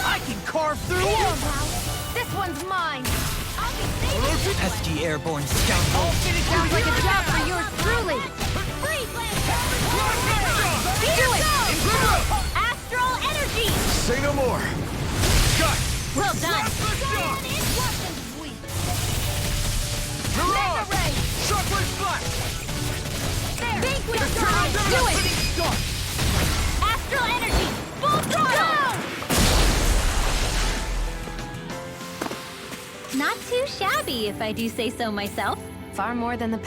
I can carve through them! This one's mine! Pesky airborne scoundrel! Sounds like a job for yours truly! Do it! Astral energy! Say no more! Well done! Mirage! Shockwave flash! Vanquish charge! Do it! Astral energy! Full throttle! Not too shabby, if I do say so myself. Far more than the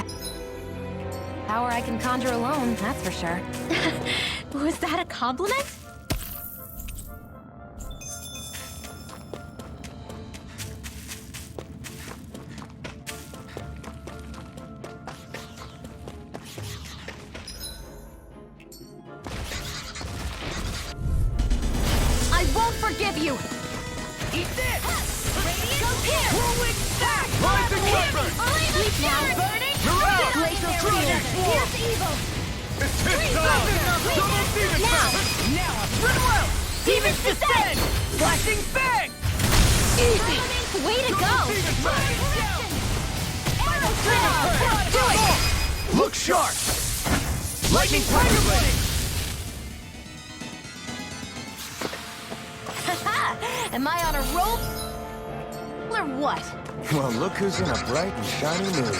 power I can conjure alone, that's for sure. Was that a compliment? I won't forgive you! Eat this! Go here! Whirlwind stack! Rising weapon! Sleep now! Burning! Mirage! Glacial clear! Here's evil! It's his time! Double demon Now! Now I'm Rinwell! Demons descend! Flashing bang! Easy! Way to go! Arrow trail! Do it! Look sharp! Lightning tiger blade! Am I on a roll? Or what? Well, look who's in a bright and shiny mood.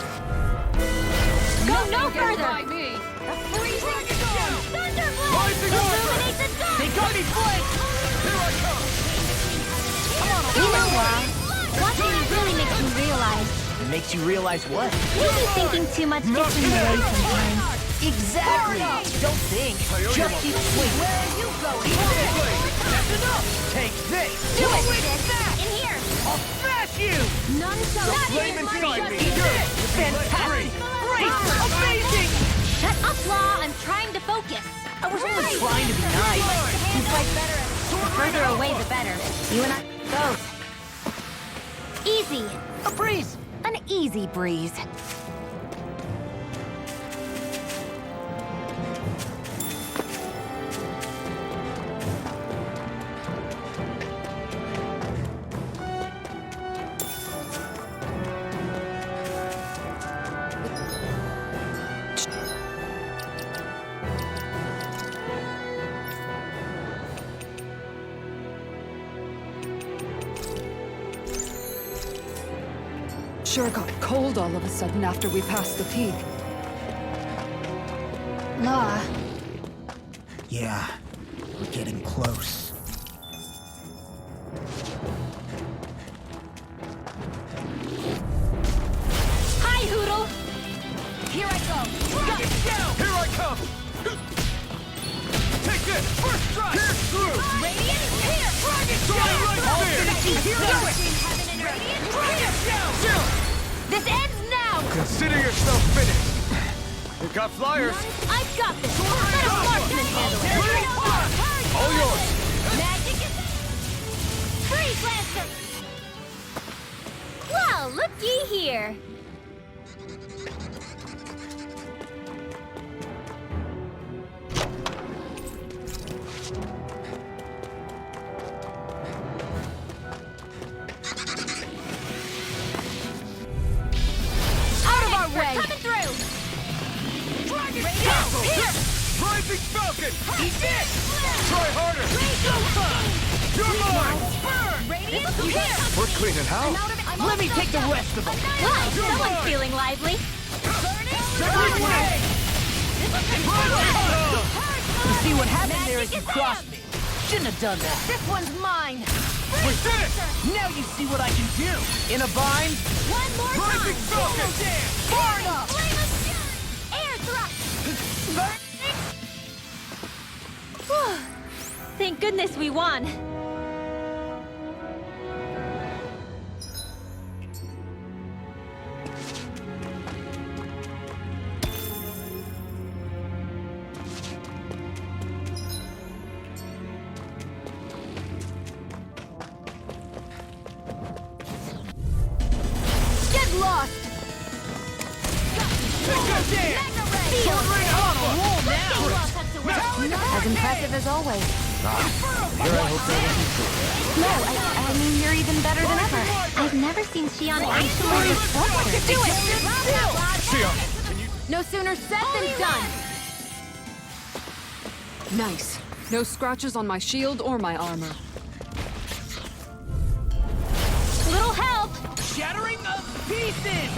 Go no further! me! A freezing storm! Thunderblast! Rising Illuminate the dark! They got me flanked! Here I come! You know why? Watching you really makes me realize. It makes you realize what? Maybe thinking too much gets in the way sometimes. Exactly! Don't think. Just keep swinging. Where are you going? That's enough! Take this! Do it! In here! I'll smash you! None shall Flame escape my inside me! justice! Good! Fantastic! Great! Amazing! Shut up, Law! I'm trying to focus! I was only trying to be nice. You fight better. The further away, the better. You and I both. Easy. A breeze. An easy breeze. Sure got cold all of a sudden after we passed the peak. La, Yeah, we're getting close. Hi, Hoodle! Here I go. Got it down! Here I come! Take this! First strike! Here's through! Radiant, here! Dragon right All there! finishing here. Dragon down! This ends now! Consider yourself finished! You got flyers! I've got this! Let a marksman handle it! All yours! Magic is... Freeze Lancer! Well, looky here! Out of our way! Coming through! Dragon Castle! Here! Rising Falcon! Eat this! Try harder! You're mine! Burn! Radiant, here! We're cleaning house! Let me take the rest of them. Wow, someone's feeling lively. You see what happened there is you crossed me. Shouldn't have done that. This one's mine. We did it! Now you see what I can do. In a bind. One more Rising time. Falcon! Far enough. Flame of fury. Air thrust. Whew. Thank goodness we won. Get lost. As impressive as always. No, I mean you're even better than ever. I've never seen Shion actually structured. Do it! No sooner said than done. Nice. No scratches on my shield or my armor. Little help. Shattering of pieces.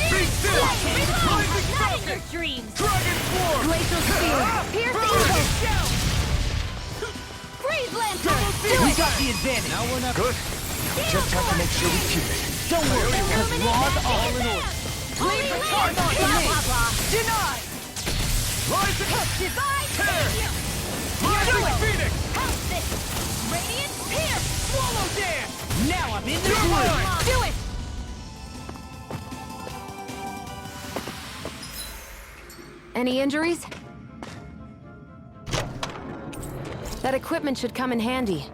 Be still! Rising Not in your Falcon! dreams. Dragon Form! Glacial spear. Pierce the eagle. Freeze Lancer. We got the advantage. Now we're not. Good. Just have to make sure we keep it. Don't worry, because Raw's all in order. Leave the charge on Blah, me. blah, blah. Denied. Rising! Divide. Tear! Rising Phoenix! Help this. Radiant. Here. Swallow dance. Now I'm in the You're groove. mine. Do it. Any injuries? That equipment should come in handy.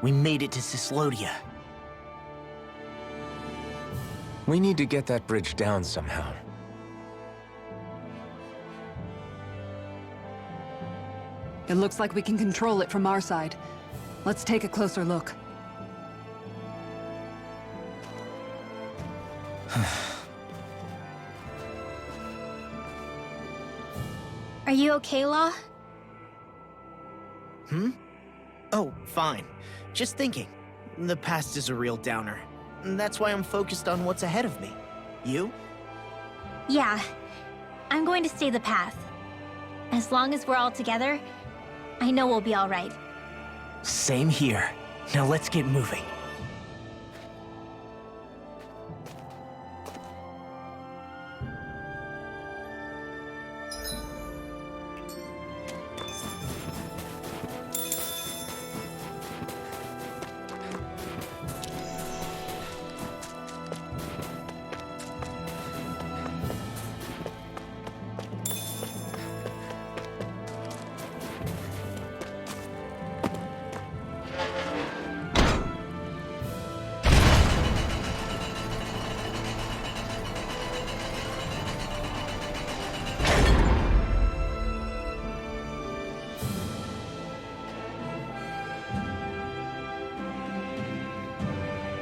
We made it to Cyslodia. We need to get that bridge down somehow. It looks like we can control it from our side. Let's take a closer look. Are you okay, Law? Oh, fine. Just thinking. The past is a real downer. That's why I'm focused on what's ahead of me. You? Yeah. I'm going to stay the path. As long as we're all together, I know we'll be all right. Same here. Now let's get moving.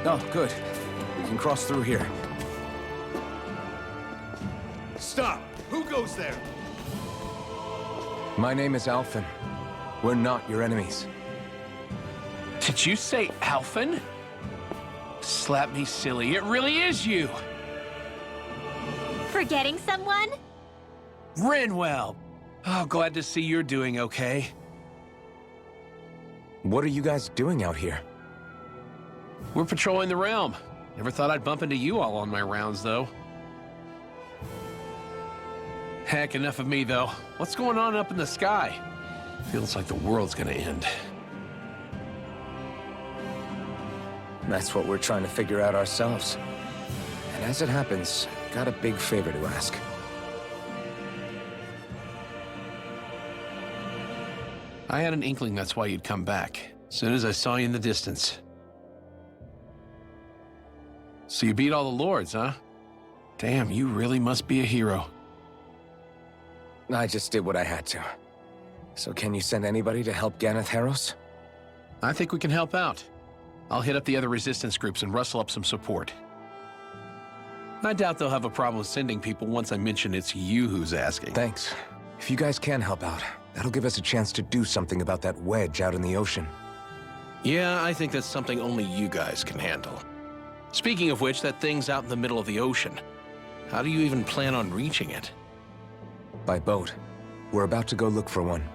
Oh, good. We can cross through here. Stop! Who goes there? My name is Alphen. We're not your enemies. Did you say Alphen? Slap me silly, it really is you! Forgetting someone? Renwell! Oh, glad to see you're doing okay. What are you guys doing out here? We're patrolling the realm. Never thought I'd bump into you all on my rounds, though. Heck, enough of me, though. What's going on up in the sky? Feels like the world's gonna end. That's what we're trying to figure out ourselves. And as it happens, got a big favor to ask. I had an inkling that's why you'd come back. As soon as I saw you in the distance. So you beat all the lords, huh? Damn, you really must be a hero. I just did what I had to. So can you send anybody to help Ganeth Harros? I think we can help out. I'll hit up the other resistance groups and rustle up some support. I doubt they'll have a problem sending people once I mention it's you who's asking. Thanks. If you guys can help out, that'll give us a chance to do something about that wedge out in the ocean. Yeah, I think that's something only you guys can handle. Speaking of which, that thing's out in the middle of the ocean. How do you even plan on reaching it? By boat. We're about to go look for one.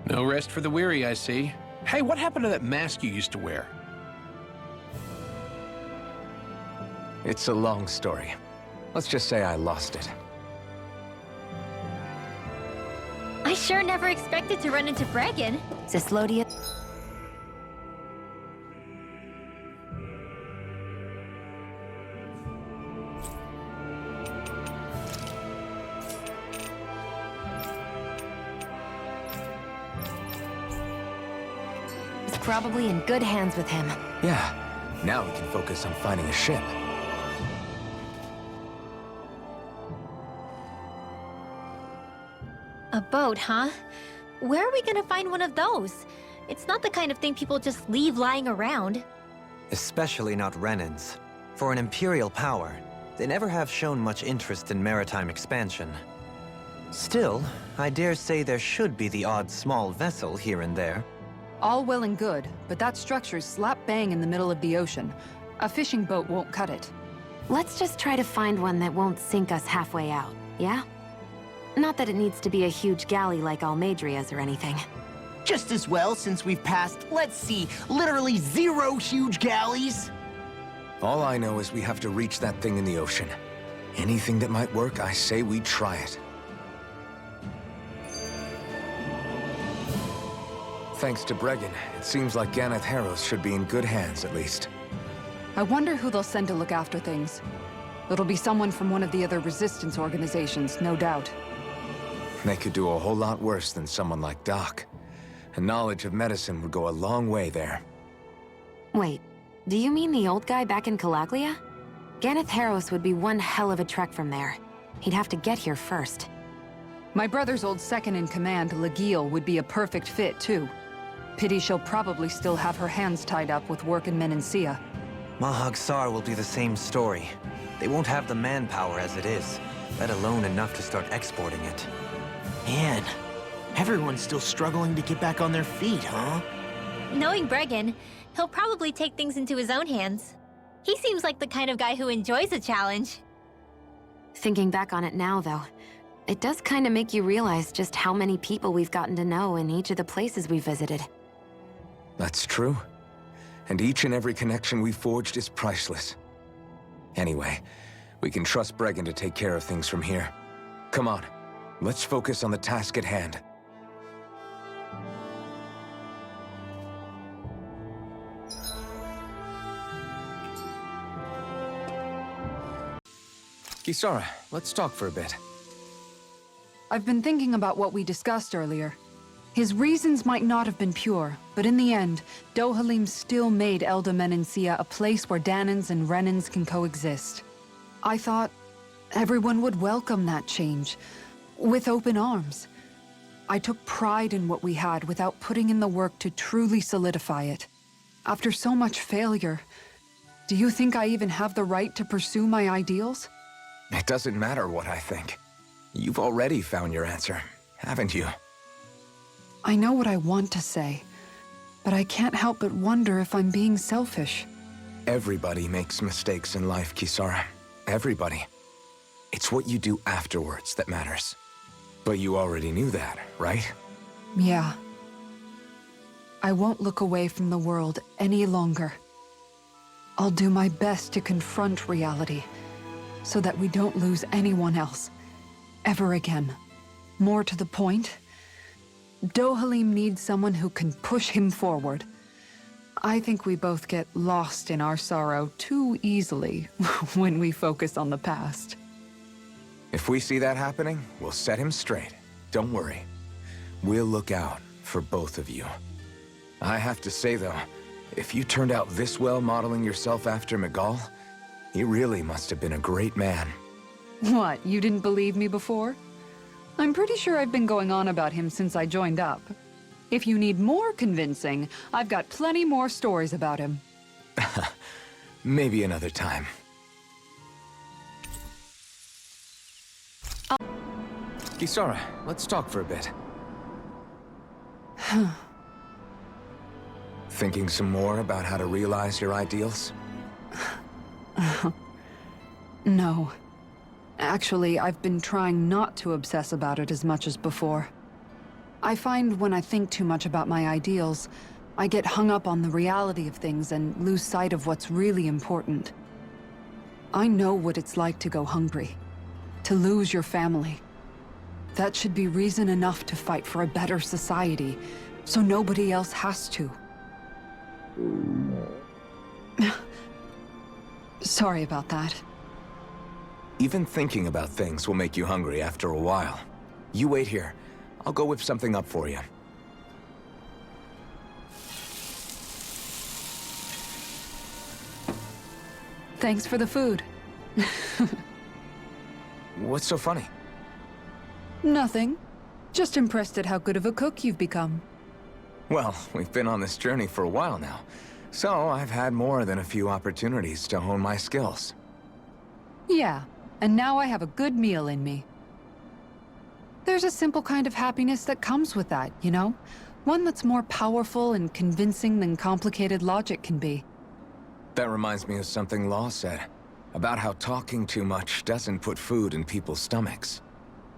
No rest for the weary, I see. Hey, what happened to that mask you used to wear? It's a long story. Let's just say I lost it. I sure never expected to run into Bregan. Zyslodia. Probably in good hands with him. Yeah. Now we can focus on finding a ship. A boat, huh? Where are we gonna find one of those? It's not the kind of thing people just leave lying around. Especially not Renans. For an Imperial power, they never have shown much interest in maritime expansion. Still, I dare say there should be the odd small vessel here and there. All well and good, but that structure's slap bang in the middle of the ocean. A fishing boat won't cut it. Let's just try to find one that won't sink us halfway out, yeah? Not that it needs to be a huge galley like Almadria's or anything. Just as well, since we've passed, let's see, literally 0 huge galleys. All I know is we have to reach that thing in the ocean. Anything that might work, I say we try it. Thanks to Bregan, it seems like Ganeth Harros should be in good hands, at least. I wonder who they'll send to look after things. It'll be someone from one of the other resistance organizations, no doubt. They could do a whole lot worse than someone like Doc. A knowledge of medicine would go a long way there. Wait, do you mean the old guy back in Calaglia? Ganeth Harros would be one hell of a trek from there. He'd have to get here first. My brother's old second-in-command, Lagiel, would be a perfect fit, too. Pity she'll probably still have her hands tied up with work in Menancia. Mahag Sar will be the same story. They won't have the manpower as it is, let alone enough to start exporting it. Man, everyone's still struggling to get back on their feet, huh? Knowing Bregan, he'll probably take things into his own hands. He seems like the kind of guy who enjoys a challenge. Thinking back on it now, though, It does kind of make you realize just how many people we've gotten to know in each of the places we visited. That's true. And each and every connection we forged is priceless. Anyway, we can trust Bregan to take care of things from here. Come on, let's focus on the task at hand. Kisara, let's talk for a bit. I've been thinking about what we discussed earlier. His reasons might not have been pure, but in the end, Dohalim still made Elda Menencia a place where Danans and Renans can coexist. I thought everyone would welcome that change, with open arms. I took pride in what we had without putting in the work to truly solidify it. After so much failure, do you think I even have the right to pursue my ideals? It doesn't matter what I think. You've already found your answer, haven't you? I know what I want to say, but I can't help but wonder if I'm being selfish. Everybody makes mistakes in life, Kisara. Everybody. It's what you do afterwards that matters. But you already knew that, right? Yeah. I won't look away from the world any longer. I'll do my best to confront reality, so that we don't lose anyone else, ever again. More to the point, Dohalim needs someone who can push him forward. I think we both get lost in our sorrow too easily when we focus on the past. If we see that happening, we'll set him straight. Don't worry. We'll look out for both of you. I have to say, though, if you turned out this well modeling yourself after Miguel, he really must have been a great man. What, you didn't believe me before? I'm pretty sure I've been going on about him since I joined up. If you need more convincing, I've got plenty more stories about him. Maybe another time. Kisara, let's talk for a bit. Thinking some more about how to realize your ideals? No. Actually, I've been trying not to obsess about it as much as before. I find when I think too much about my ideals, I get hung up on the reality of things and lose sight of what's really important. I know what it's like to go hungry, to lose your family. That should be reason enough to fight for a better society, so nobody else has to. Sorry about that. Even thinking about things will make you hungry after a while. You wait here. I'll go whip something up for you. Thanks for the food. What's so funny? Nothing. Just impressed at how good of a cook you've become. Well, we've been on this journey for a while now, so I've had more than a few opportunities to hone my skills. Yeah, and now I have a good meal in me. There's a simple kind of happiness that comes with that, you know? One that's more powerful and convincing than complicated logic can be. That reminds me of something Law said, about how talking too much doesn't put food in people's stomachs.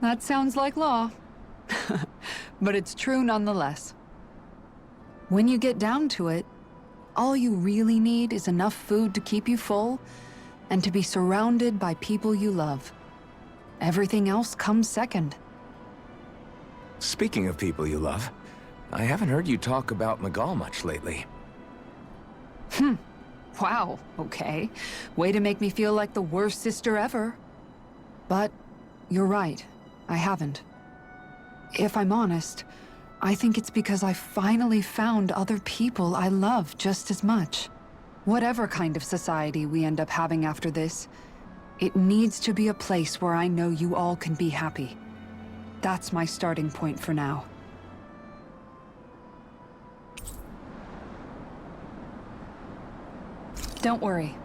That sounds like Law. But it's true nonetheless. When you get down to it, all you really need is enough food to keep you full and to be surrounded by people you love. Everything else comes second. Speaking of people you love, I haven't heard you talk about Miguel much lately. Wow, okay. Way to make me feel like the worst sister ever. But you're right, I haven't. If I'm honest, I think it's because I finally found other people I love just as much. Whatever kind of society we end up having after this, it needs to be a place where I know you all can be happy. That's my starting point for now. Don't worry.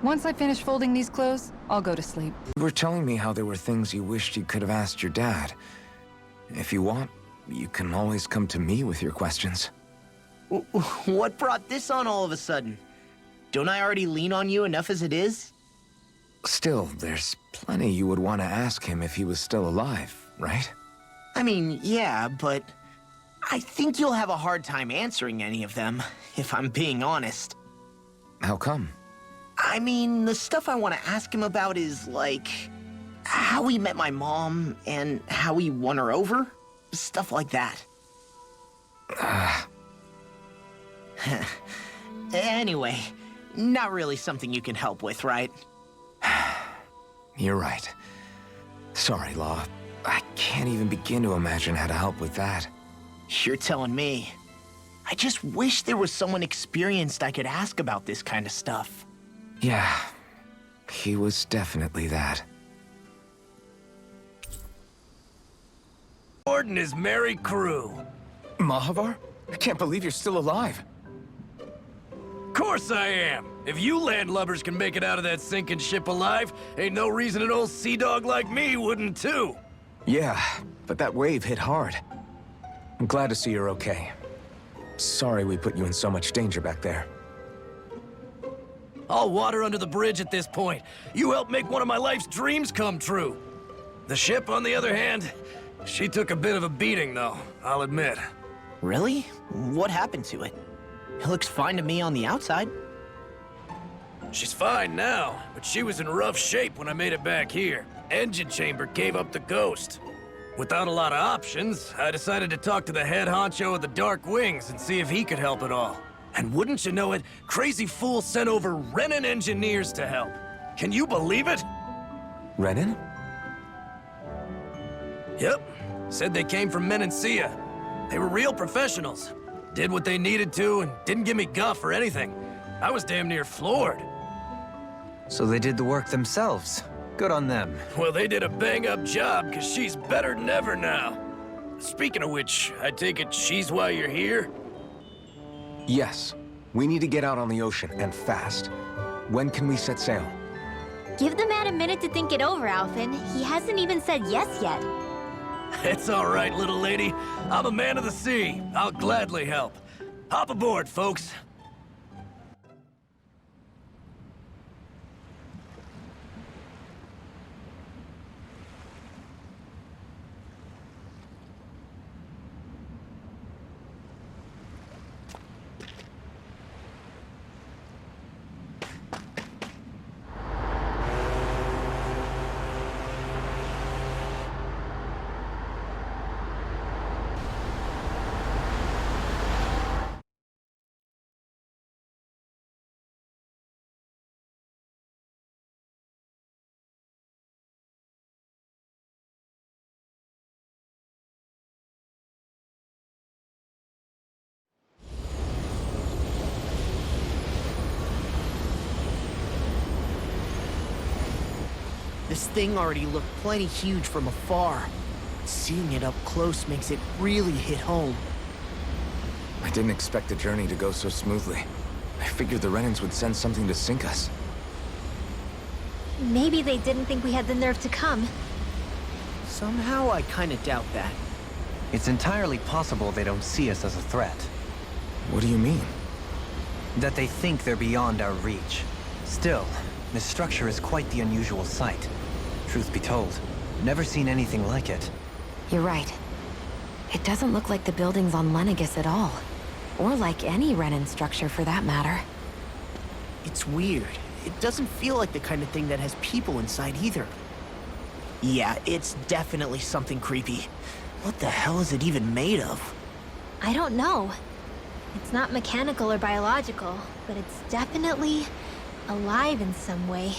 Once I finish folding these clothes, I'll go to sleep. You were telling me how there were things you wished you could have asked your dad. If you want, you can always come to me with your questions. What brought this on all of a sudden? Don't I already lean on you enough as it is? Still, there's plenty you would want to ask him if he was still alive, right? I mean, yeah, but I think you'll have a hard time answering any of them, if I'm being honest. How come? I mean, the stuff I want to ask him about is, like, how he met my mom and how he won her over. Stuff like that. Anyway, not really something you can help with, right? You're right. Sorry, Law. I can't even begin to imagine how to help with that. You're telling me. I just wish there was someone experienced I could ask about this kind of stuff. Yeah, he was definitely that. Gordon his merry crew. Mahavar? I can't believe you're still alive. Course I am. If you landlubbers can make it out of that sinking ship alive, ain't no reason an old sea dog like me wouldn't too. Yeah, but that wave hit hard. I'm glad to see you're okay. Sorry we put you in so much danger back there. All water under the bridge at this point. You helped make one of my life's dreams come true. The ship, on the other hand, she took a bit of a beating, though, I'll admit. Really? What happened to it? It looks fine to me on the outside. She's fine now, but she was in rough shape when I made it back here. Engine chamber gave up the ghost. Without a lot of options, I decided to talk to the head honcho of the Dark Wings and see if he could help at all. And wouldn't you know it, Crazy Fool sent over Renin engineers to help. Can you believe it? Renin? Yep. Said they came from Menancia. They were real professionals. Did what they needed to and didn't give me guff or anything. I was damn near floored. So they did the work themselves. Good on them. Well, they did a bang-up job, because she's better than ever now. Speaking of which, I take it she's why you're here? Yes. We need to get out on the ocean, and fast. When can we set sail? Give the man a minute to think it over, Alphen. He hasn't even said yes yet. It's all right, little lady. I'm a man of the sea. I'll gladly help. Hop aboard, folks. This thing already looked plenty huge from afar. Seeing it up close makes it really hit home. I didn't expect the journey to go so smoothly. I figured the Renins would send something to sink us. Maybe they didn't think we had the nerve to come. Somehow I kinda doubt that. It's entirely possible they don't see us as a threat. What do you mean? That they think they're beyond our reach. Still, this structure is quite the unusual sight. Truth be told, never seen anything like it. You're right. It doesn't look like the buildings on Lenegis at all. Or like any Renin structure for that matter. It's weird. It doesn't feel like the kind of thing that has people inside either. Yeah, it's definitely something creepy. What the hell is it even made of? I don't know. It's not mechanical or biological, but it's definitely alive in some way.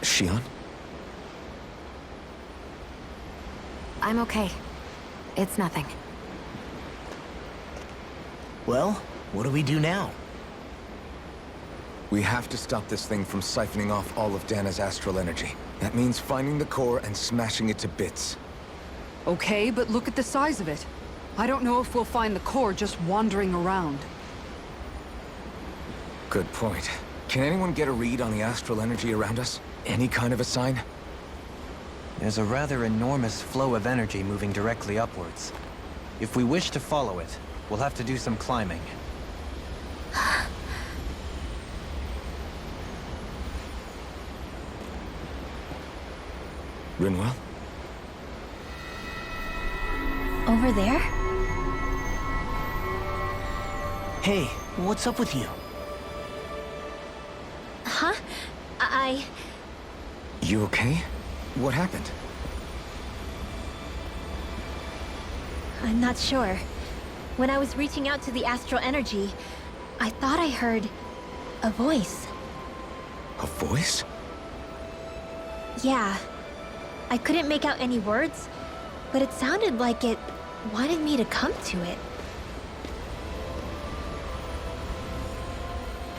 Shion? I'm okay. It's nothing. Well, what do we do now? We have to stop this thing from siphoning off all of Dana's astral energy. That means finding the core and smashing it to bits. Okay, but look at the size of it. I don't know if we'll find the core just wandering around. Good point. Can anyone get a read on the astral energy around us? Any kind of a sign? There's a rather enormous flow of energy moving directly upwards. If we wish to follow it, we'll have to do some climbing. Rinwell? Over there? Hey, what's up with you? Huh? You okay? What happened? I'm not sure. When I was reaching out to the astral energy, I thought I heard a voice. A voice? Yeah. I couldn't make out any words, but it sounded like it wanted me to come to it.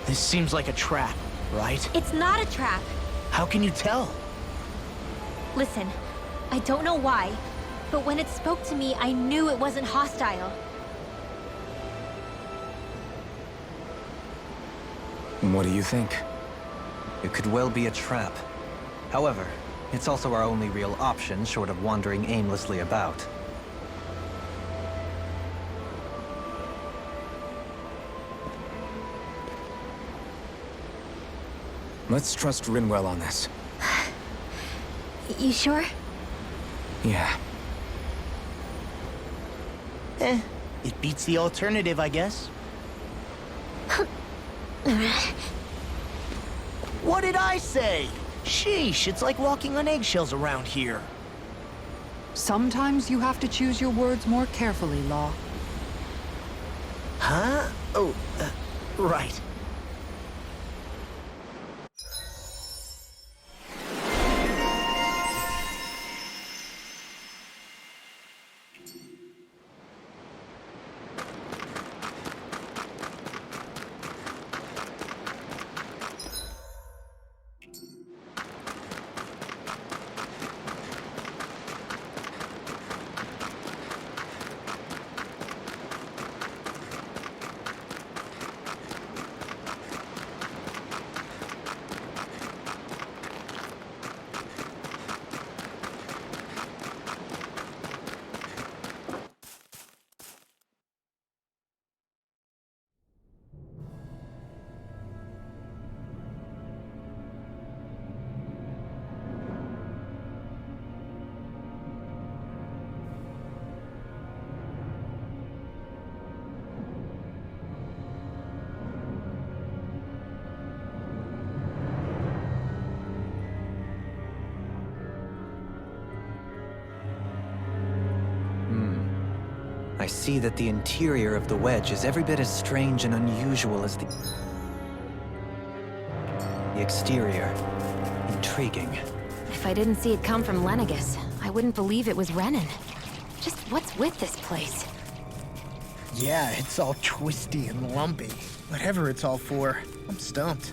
This seems like a trap, right? It's not a trap. How can you tell? Listen, I don't know why, but when it spoke to me, I knew it wasn't hostile. What do you think? It could well be a trap. However, it's also our only real option short of wandering aimlessly about. Let's trust Rinwell on this. You sure? Yeah. It beats the alternative, I guess. What did I say? Sheesh, it's like walking on eggshells around here. Sometimes you have to choose your words more carefully, Law. Huh? Oh, right. I see that the interior of the wedge is every bit as strange and unusual as the exterior. Intriguing. If I didn't see it come from Lenegus, I wouldn't believe it was Renan. Just what's with this place? Yeah, it's all twisty and lumpy. Whatever it's all for, I'm stumped.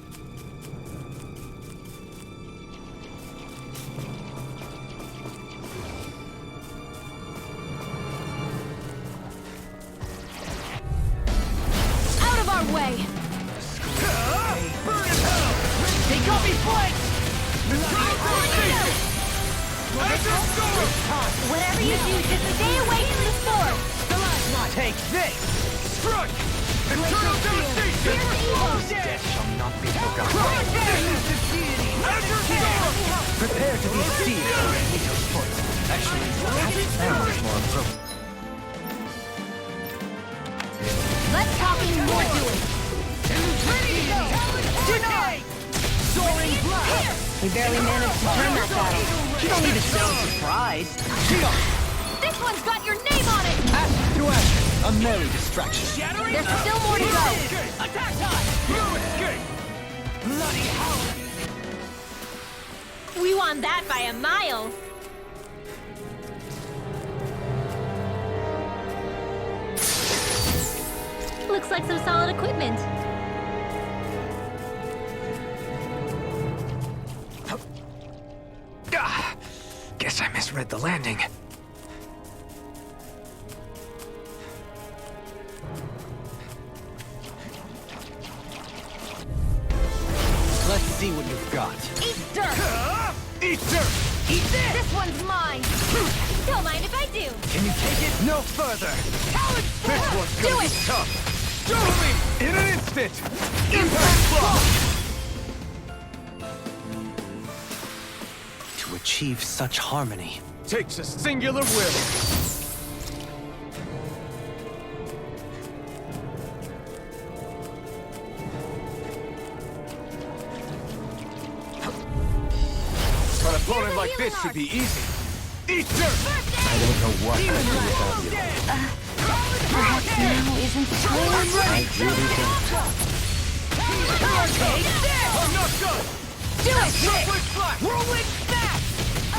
Way. Burn in hell! They got me flanked! Whatever you do, just stay away from the storm! Take this! Strike! Eternal devastation! Death shall not be forgotten. Prepare to be seized with your foot. Actually, that sounds more appropriate. Let's talking more doing! Deny! Soaring blast! We barely managed to turn that battle. You don't need to sound surprised. This one's got your name on it! Ash to ash, a merry distraction. There's still more to go! Attack time! You escape! Bloody hell! We won that by a mile! Looks like some solid equipment. Guess I misread the landing. Let's see what you've got. Eat dirt! Eat dirt! Eat this! This one's mine! Don't mind if I do! Can you take it no further? This one's Do gonna be it! tough! Show me! In an instant! Impact block! To a achieve such harmony? Takes a singular will. An opponent like this should be easy. Eat dirt! I don't know what I'd do without you. Perhaps now isn't the time. I really don't. I'm not done! Do it! Whirlwind smash!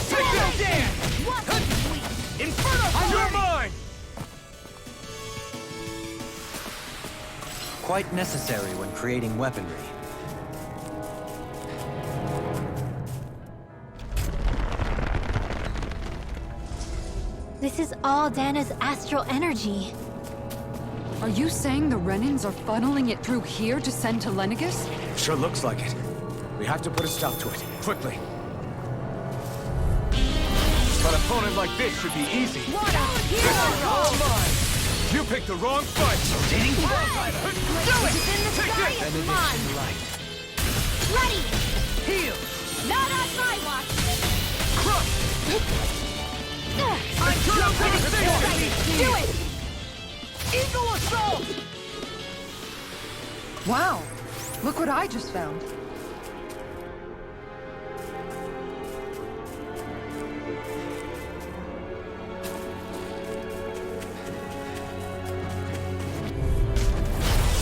Take that dance! Inferno! You're mine! Quite necessary when creating weaponry. This is all Dana's astral energy. Are you saying the Renans are funneling it through here to send to Lenegis? Sure looks like it. We have to put a stop to it, quickly. An opponent like this should be easy. What a This is all mine! You picked the wrong fight! Do it! In the sky, come on! Ready! Heal! Not on my watch! Crush! Do it! Eagle assault! Wow! Look what I just found.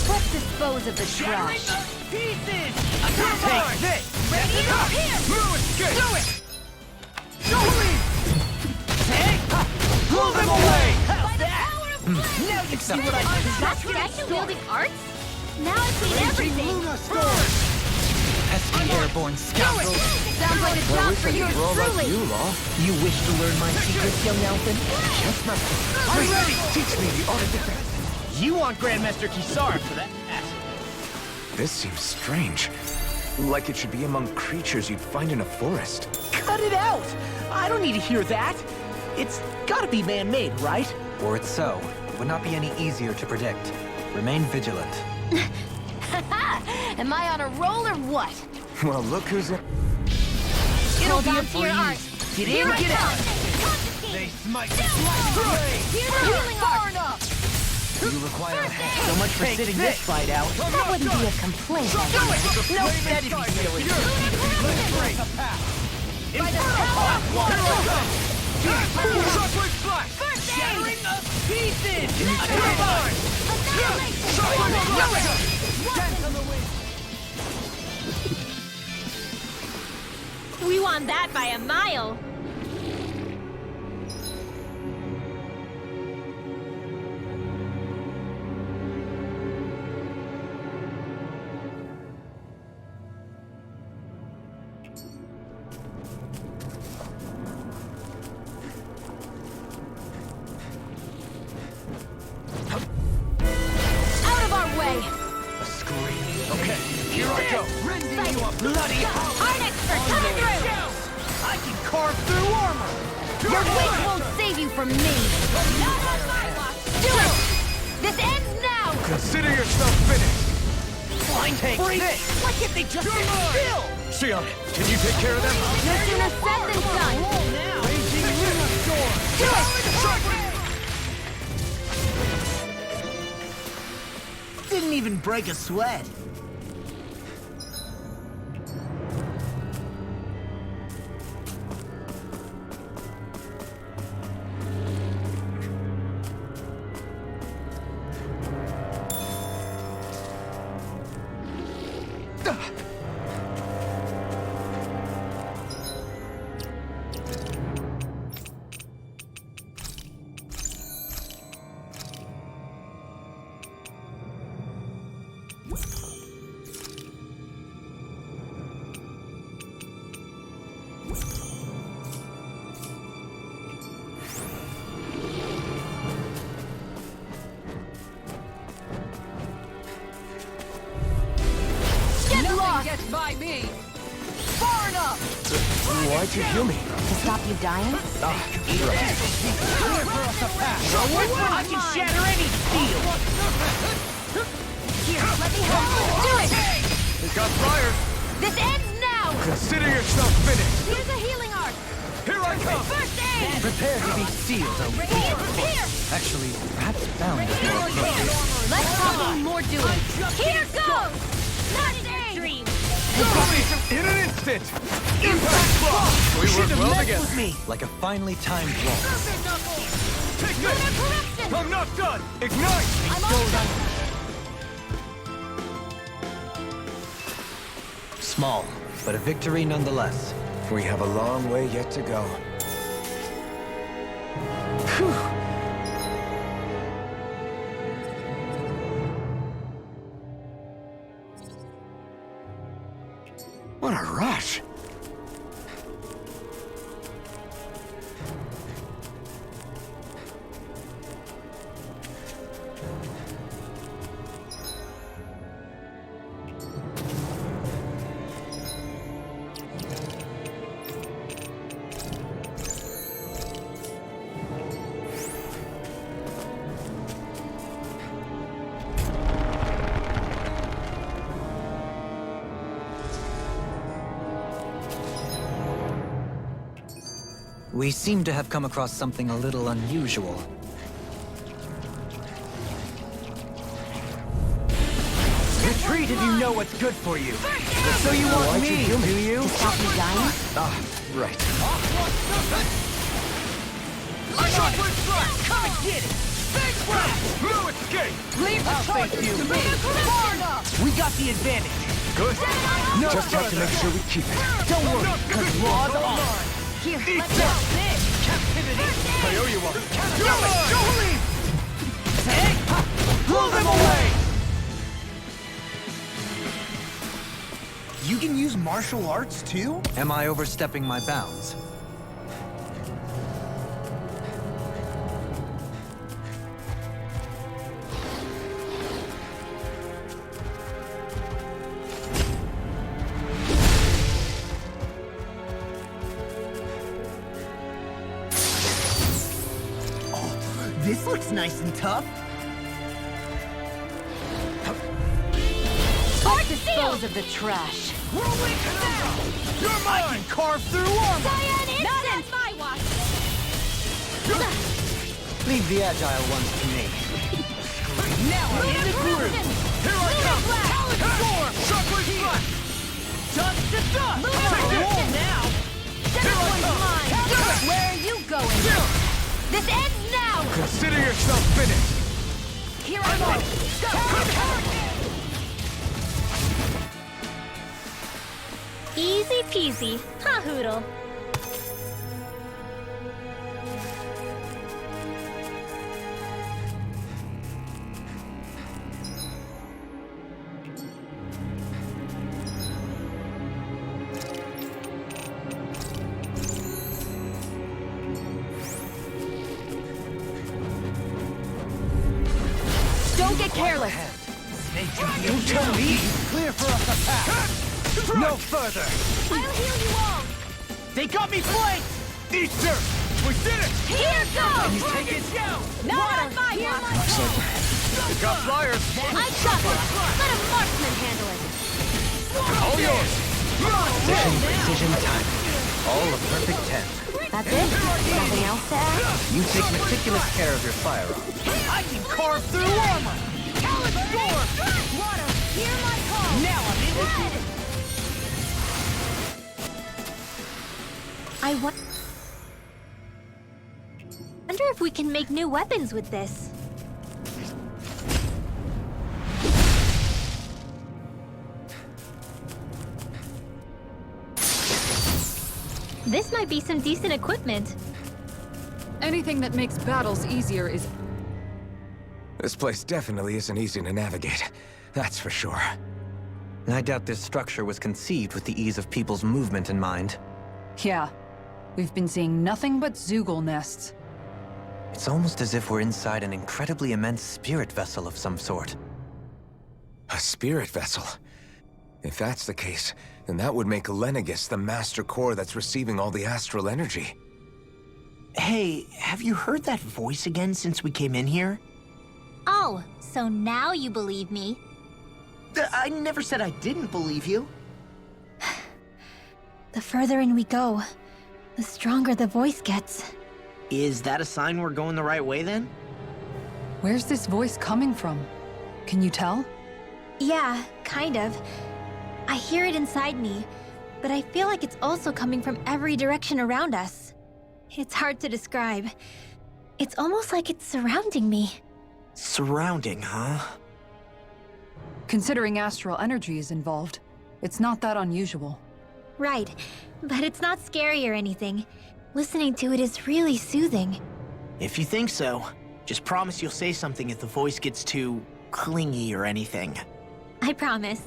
Let's dispose of the trash. Pieces! Take this! Ready? Here! Do it! Blow them away! By the power of flame! Now you see what I Is that statue-wielding arts? Now I see everything! Pesky airborne scoundrel. Sounds like a job for you truly! You wish to learn my secrets, young Elfin? Yes, master. I'm ready! Teach me the art of defense. You want Grandmaster Kisara for that? This seems strange. Like it should be among creatures you'd find in a forest. Cut it out! I don't need to hear that. It's gotta be man-made, right? Were it so, it would not be any easier to predict. Remain vigilant. Am I on a roll or what? Well, look who's in... Hold on to your art! Get in, get out! They smite Here's the healing art! You require a hand. So much for sitting this fight out. That wouldn't be a complaint. No, that'd be silly. By the power of water! Shockwave flash! Shattering of pieces! We won that by a mile. Out of our way! A scream. Okay, here I go. Rending you a bloody Art expert coming through! I can carve through armor! Your wings won't save you from me! Not on my watch! Do it! This ends now! Consider yourself finished. Blind take this! Why can't they just sit still? Shion, can you take care of them? No sooner said than done! Do it! Didn't even break a sweat. Gets by me. Far enough! Why'd you heal me? To stop you dying? I can shatter any steel! Here, let me help you! Do it! It got fired. This ends now! Consider yourself finished. Here's a healing art! Prepare to be sealed, O Actually, perhaps bound is more appropriate. Let's talk more doing. Here goes! Not your dream! In an instant! We work well together. Like a finely timed waltz. Take this! I'm not done! Ignite! Small, but a victory nonetheless. We have a long way yet to go. What a rush! We seem to have come across something a little unusual. Retreat if you know what's good for you. So you want me, do you? To stop you dying? Ah, right. Come and get it! Big blast! No escape! Leave the target to me! Far enough! We got the advantage! Good. No Just have to make sure we keep it. Don't worry, because law's on! Here, Eat let's that! go! Captivity! I owe you one. Don't leave! Hey! Blow them away! You can use martial arts too? Am I overstepping my bounds? This looks nice and tough. Dispose of the trash. Whirlwind now! You're mine! I can carve through armor! Not on my watch! Leave the agile ones to me. Now I'm in the groove! Here I come! Talon storm! Chocolate front! Dust to dust! Take this! Now! Here I come! Where are you going? This ends now! Consider yourself finished. Here I go! Easy peasy. Ha hoodle. Don't get careless! Don't tell me! Clear for us a path! No further! I'll heal you all! They got me flanked! Easter! We did it! Here goes! Take it down! Not on my watch! We got flyers. I got it! Let a marksman handle it! All yours. Precision, time. All a perfect 10. That's it? Nothing else to add? You take meticulous care of your firearm. I can carve through armor! Talon storm! Water, hear my call! Now I'm in it! I wonder if we can make new weapons with this. This might be some decent equipment. Anything that makes battles easier is... This place definitely isn't easy to navigate. That's for sure. I doubt this structure was conceived with the ease of people's movement in mind. Yeah. We've been seeing nothing but Zoogle nests. It's almost as if we're inside an incredibly immense spirit vessel of some sort. A spirit vessel? If that's the case, then that would make Lenegis the master core that's receiving all the astral energy. Hey, have you heard that voice again since we came in here? Oh, so now you believe me. I never said I didn't believe you. The further in we go, the stronger the voice gets. Is that a sign we're going the right way then? Where's this voice coming from? Can you tell? Yeah, kind of. I hear it inside me, but I feel like it's also coming from every direction around us. It's hard to describe. It's almost like it's surrounding me. Surrounding, huh? Considering astral energy is involved, it's not that unusual. Right, but it's not scary or anything. Listening to it is really soothing. If you think so, just promise you'll say something if the voice gets too clingy or anything. I promise.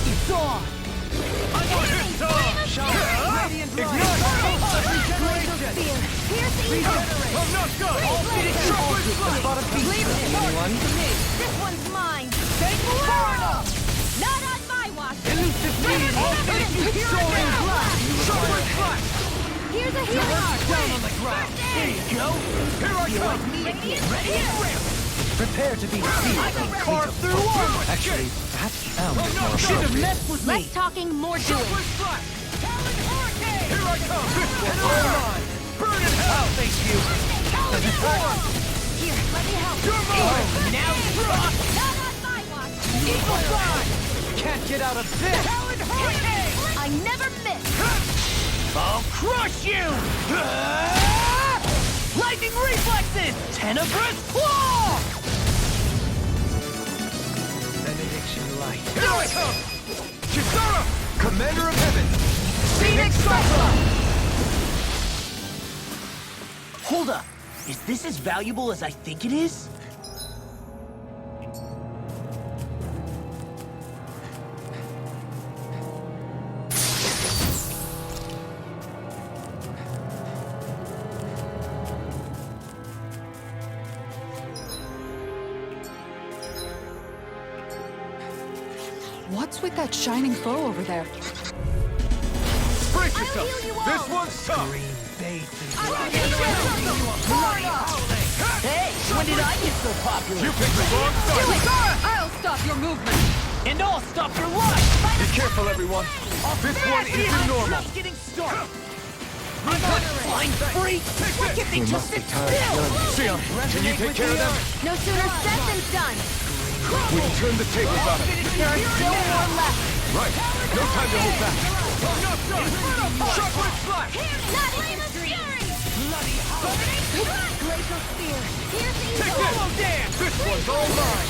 It's on! I want it on! Shine! Radiant light! Regeneration! I'm not done! This one's mine. Not on my watch. Elusive meeting! Soaring blast! Sharpward flash! Here's a healing. Down on the ground! There you go! Here I come! Ready and ramp! Prepare to be I seized. can carve through armor! Actually, perhaps sound is more Should have appropriate. messed with me! Less talking, more doing. Sharpward flash! Talon hurricane! Here I come! This one's all mine! Burn in hell! Thank you! Talon form! Here, let me help. You're mine! Now you're not on my watch. Eagle fly! Can't get out of this! Talon hurricane! I never miss. I'll crush you! Lightning reflexes! Tenebrous claw! Benediction light. Here I come! Kisara! Commander of Heaven! Phoenix Cyclops! Hold up! Is this as valuable as I think it is? What's with that shining foe over there? Brace yourself! This one's tough! Hey, when did I get so popular? You picked the wrong side! I'll stop your movement! And I'll stop your life! Be careful, everyone! This one isn't normal! Just getting started! Flying free! Why can't they just sit still? Syphon, can you take care of them? No sooner said than done. We can turn the tables on them. There are still more left. Right. No time to hold back. I'm not done! Sharpward flash! Not infantry. Glacial spear. Here's the Take eagle. this! Dance! This one's all mine!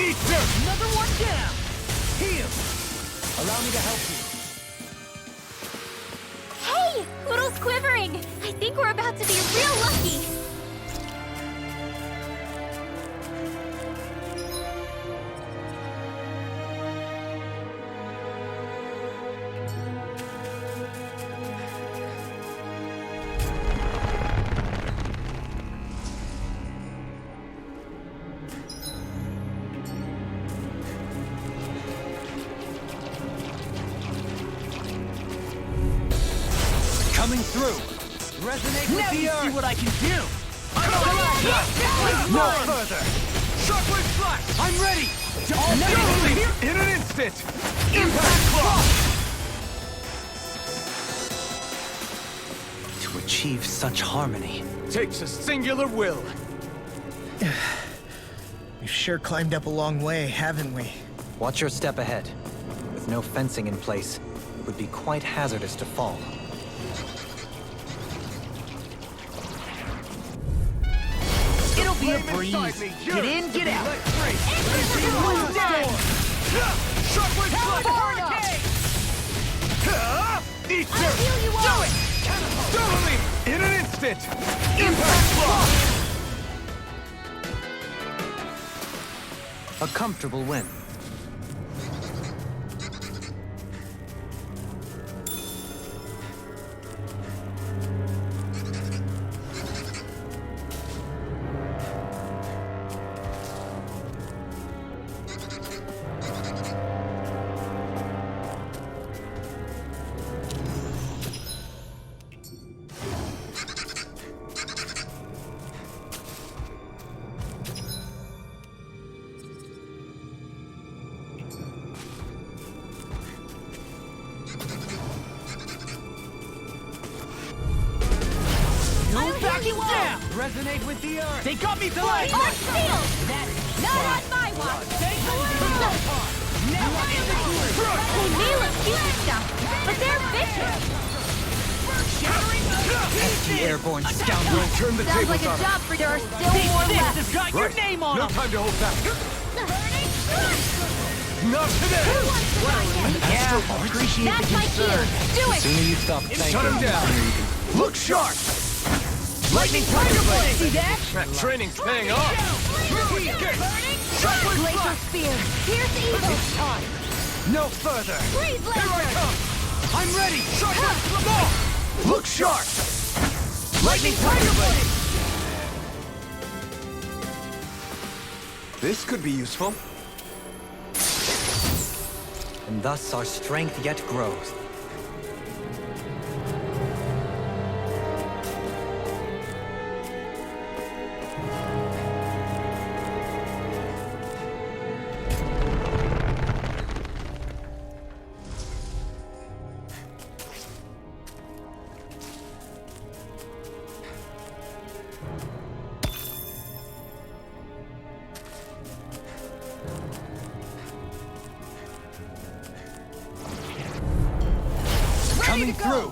Eat dirt! Another one down! Heal! Allow me to help you. Hey! Poodle's quivering! I think we're about to be real lucky! Coming through. Resonate with Now the you see earth! what I can do! No further! Sharpward flash! I'm ready! Totally! In an instant! Impact claw! To achieve such harmony. Takes a singular will. We've sure climbed up a long way, haven't we? Watch your step ahead. With no fencing in place, it would be quite hazardous to fall. It'll be a breeze. Get in, get out. Move down! Sharpward flash! Eat dirt! Do it! Totally! In an instant! Impact claw! A comfortable win. resonate with the earth. They got me flying! On shield! Not on my watch! They may look cute and stuff, but they're vicious! Pesky airborne scoundrel! Turn the Sounds tables like a on job for there are still more left! has got your name on No them! time to hold back. Burning strike! Not today! Yeah, Appreciate that's the my cue! concern. Do The it! sooner you stop thanking, Shut him the down. sooner you can... Look sharp! Lightning Tiger Blade! See that? That training's paying off! Burning strike! Glacier spear! Pierce evil! No further! Freeze laser! I'm ready! Look sharp! Lightning Tiger Blade! This could be useful. And thus our strength yet grows. Coming through!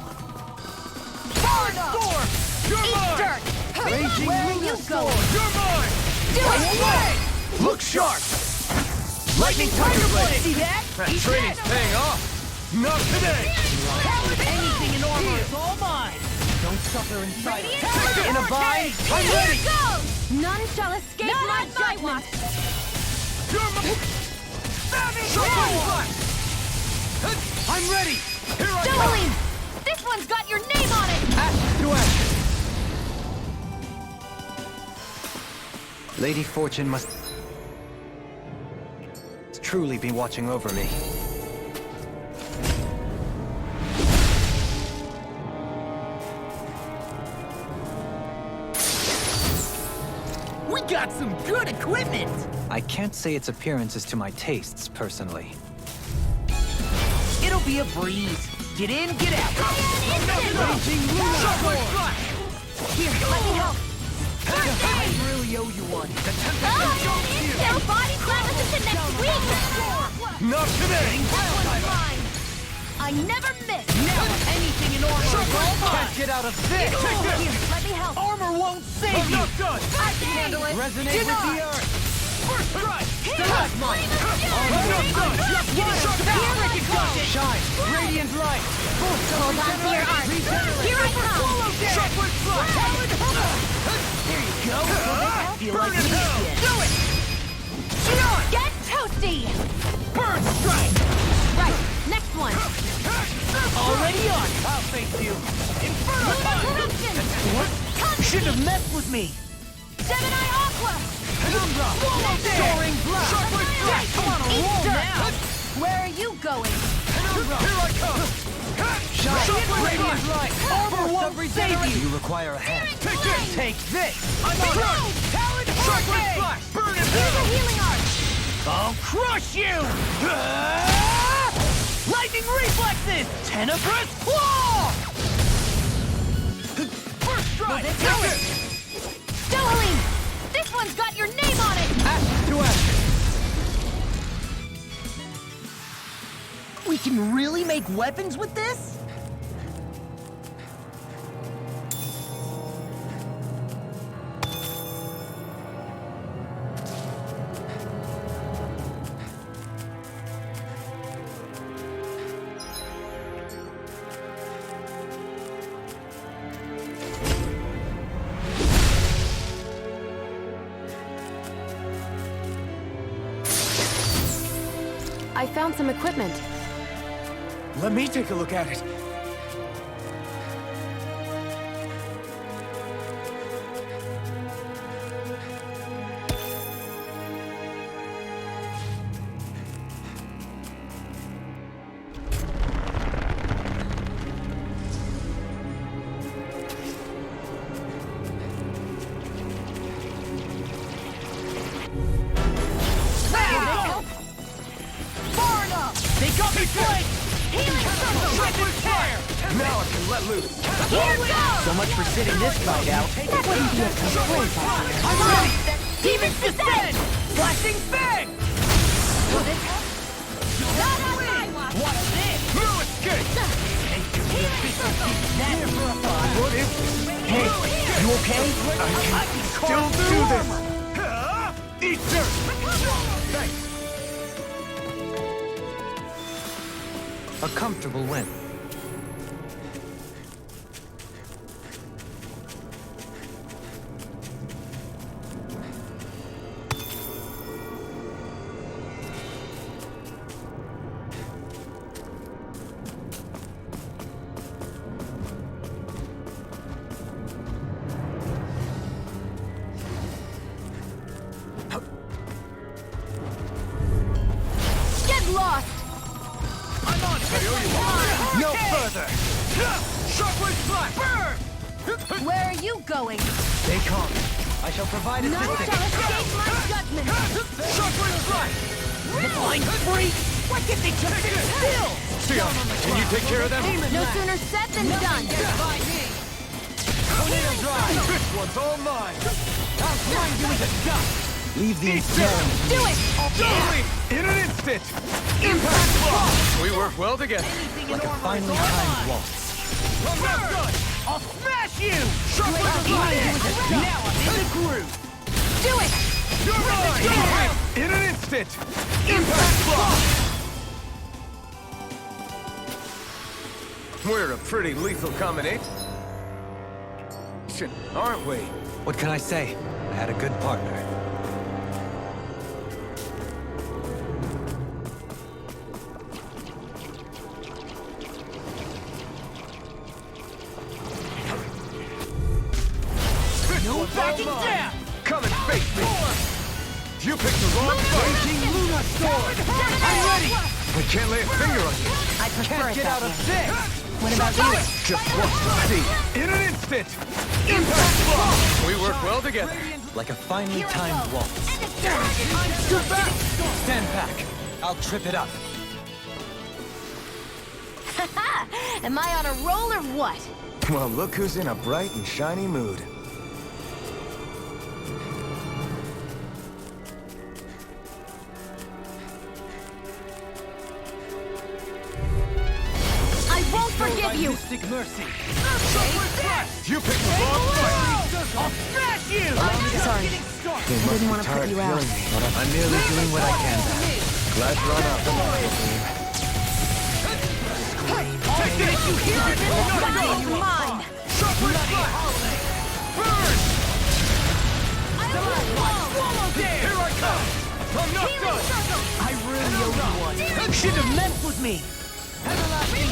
Storm! Eat dirt! Raging Where are you Lunar Storm! going? You're mine! Do it! Look sharp! Lightning Tiger Blade! See that? That training's paying off! Not today! Anything in armor is all mine! Don't suffer in silence. In a bind! I'm ready! Here goes! None shall escape my judgment! I'm ready! Here I come! Doeling! This one's got your name on it! Ash to action! Lady Fortune must truly be watching over me. We got some good equipment! I can't say its appearance is to my tastes, personally. It'll be a breeze. Get in, get out. Raging Here, let me help. I really owe you one. Their body slam resistant next week! Not today! That one's mine! I never miss! Now anything in armor is all mine. Can't get out of this! Here, let me help! Armor won't save I'm you. not done! I can handle it! Resonate with the earth! First strike. That's mine! I'm not done! Shine! Radiant light! Hold on to your arm! Here I come! Shockwave flash! There you go. Feel like Burn in me hell! again. Do it! Get toasty! Burn strike. Right, next one! Already on. I'll face you! Lunar corruption! Shouldn't have messed with me. Gemini Aqua! Soaring blast. Right, I'm on a eat roll dirt. now. Where are you going? Here I come! Radiant light. Armor won't save you. You require a hand. Take this! Take this. I'm on! Talent Shockwave hurricane. flash! Burn it Here's a down! healing arch! I'll crush you. Lightning reflexes. Tenebrous claw. First strike. Doeling! This one's got your name on it! Ash to action! We can really make weapons with this? I found some equipment. Let me take a look at it. They got me flanked! Now I can let loose. Here goes! So much for sitting this fight out. That wouldn't be a complaint, I'm ready! Demon's Descent! Flashing Fang! What's this? No escape! What is this? Hey, you okay? I can still do this! Eat dirt! Thanks. A comfortable win. Get lost! No further! Shockwave Flash! Burn! Where are you going? Stay calm. I shall provide None assistance. shall escape my judgment! Shockwave Flash! Blind freak! Why can't they just sit still? Syphon, can you take care of them? No sooner said than done! This one's all mine! I'll grind you into dust! Leave the experiment. Do it! Totally! In an instant! Impact block! We work well together. Like a finely timed waltz. I'm not done! I'll smash you! Shockwave Flash! Now I'm in the groove! Do it! You're mine! In an instant! Impact block! We're a pretty lethal combination, aren't we? What can I say? I had a good partner. No backing down! Come and face me! You picked the wrong fight! Luna Sword! I'm ready! I can't lay a finger on you! I prefer it Get that out of way. this! What about you? Just watch and see! In an instant! Impact block! We work well together. Like a finely timed waltz. You're back! Stand back. I'll trip it up. Am I on a roll or what? Well, look who's in a bright and shiny mood. I won't forgive you! Mystic mercy! You picked the wrong fight! I'll smash you! Sorry. I didn't want to put you out. I'm merely doing what I can. Glad you're on our team. I'll finish you here! You're mine! Burn! Swallow there! Here I come! I'm not done! I really owe you one. You should have messed with me! Everlasting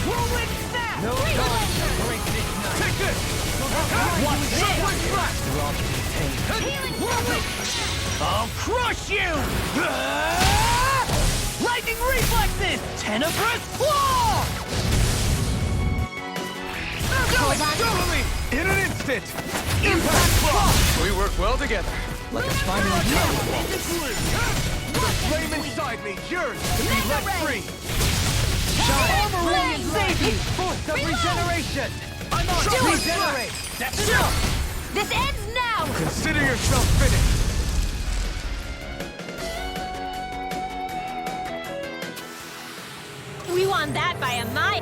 whirlwind snap! No time to break this night. Take this! What's this? You're all contained. I'll crush you! Lightning reflexes! Tenebrous claw! Totally! In an instant! Impact block! We work well together. Like a finely timed waltz. The flame inside me yearns to be let free! Armor Ray save you! Force of regeneration. I'm on Shot regenerate! That's enough! This ends now! Consider yourself finished! We won that by a mile.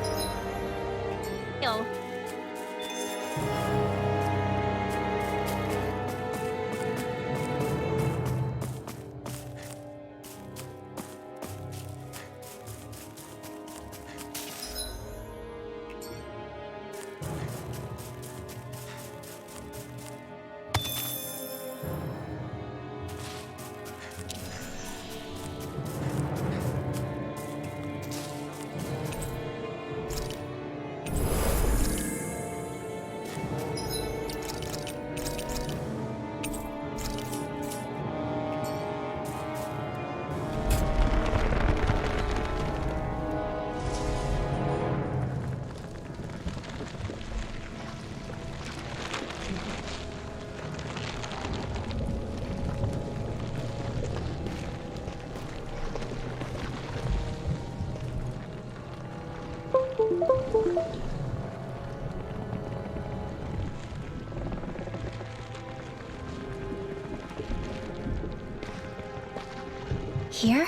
Here?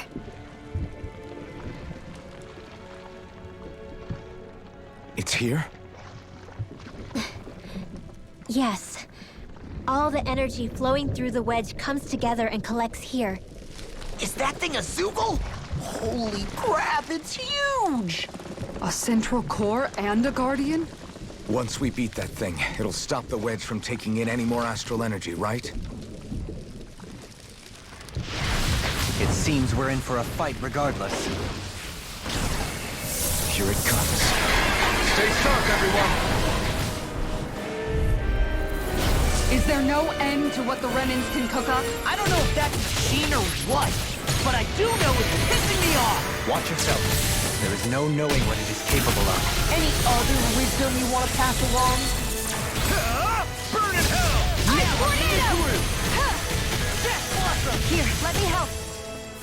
It's here? Yes. All the energy flowing through the wedge comes together and collects here. Is that thing a Zoogle? Holy crap, it's huge! A central core and a guardian? Once we beat that thing, it'll stop the wedge from taking in any more astral energy, right? It seems we're in for a fight regardless. Here it comes. Stay sharp, everyone! Is there no end to what the Renans can cook up? I don't know if that's machine or what, but I do know it's pissing me off! Watch yourself. There is no knowing what it is capable of. Any other wisdom you want to pass along? Burn in hell! Here, let me help.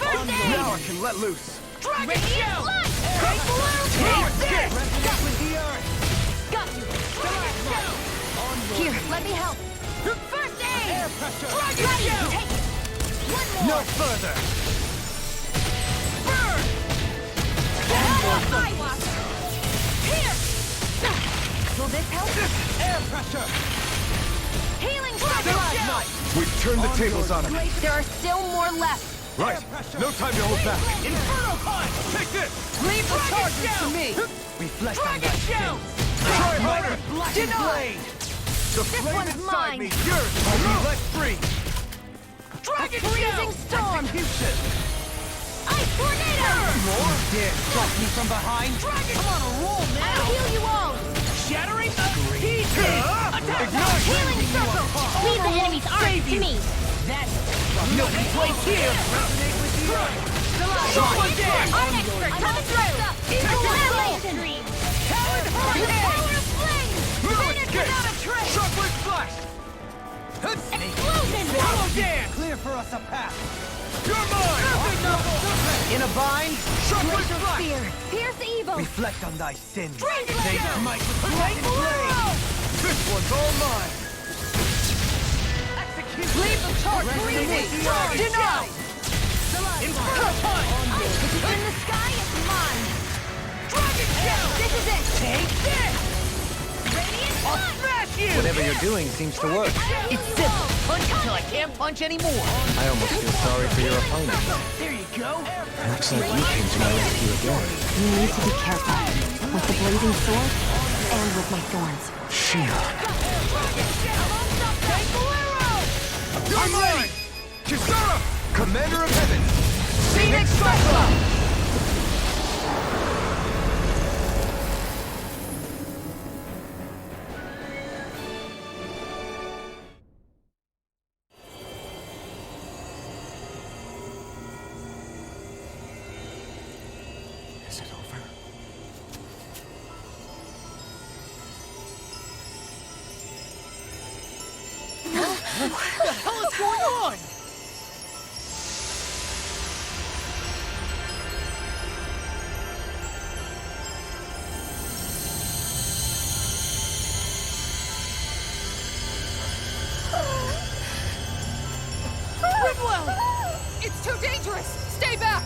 First aid! Now I can let loose. Dragon Show! Take Take this! Got with the earth! Got you. Here, let me help. First aid! Air pressure! Dragon Show! Take it. One more. No further! Burn! Eye watch. Here. Will this help? Air pressure! Healing Dragon blood. We've turned the tables on him. There are still more left. Right! No time to hold back! Inferno punch! Take this! Leave the charges to me! Reflect on Dragon that Show! Try harder! Black and blade! The This flame one's inside mine. me, yours will be let free! Dragon Freezing Show! storm. Execution! Ice tornado. More? Dare strike me from behind? Dragon! I'm on a roll I'll now! heal you all. Shattering the pieces! Attack! Healing circle. Leave the enemy's arms to me. That's no place here! Resonate with the earth! I'm expert. Coming through. Annihilation. Talon The Hurricane! power of flame. Finish without a trace! Shockwave flash! Explosion. Hollow dance! Clear for us a path. You're mine! In a bind, Shockwave Glacial flash! spear. Pierce evil. reflect on thy sins. Dragon They Show! smite with Take blazing blade. This one's all mine! Execute! Leave the charge! Breathing! Denied! Inferno punch! In the sky is mine. Dragon Show! This is it. Take this! Radiant I'll punch. smash you! Whatever you're doing seems to work. It's simple. Punch until I can't punch anymore. I almost feel sorry for your opponent. There you go. Looks like you came to my rescue again. You need to be careful. With the blazing sword and with my thorns. Shield. You're mine! Kisara! Commander of Heaven! Phoenix Cyclone! Is it over? What the hell is going on? It's too dangerous. Stay back.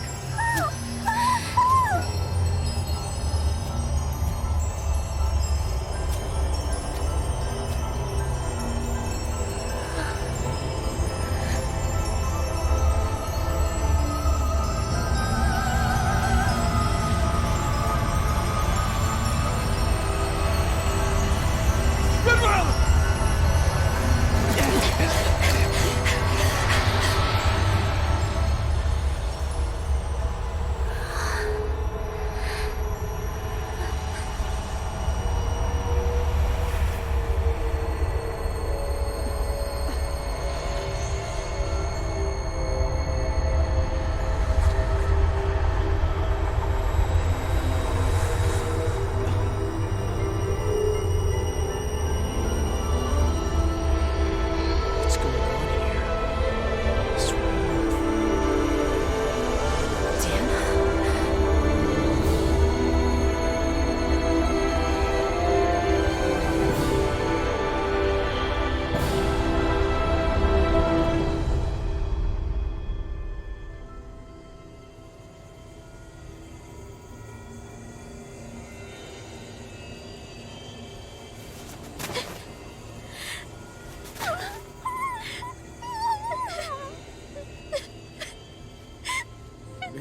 Are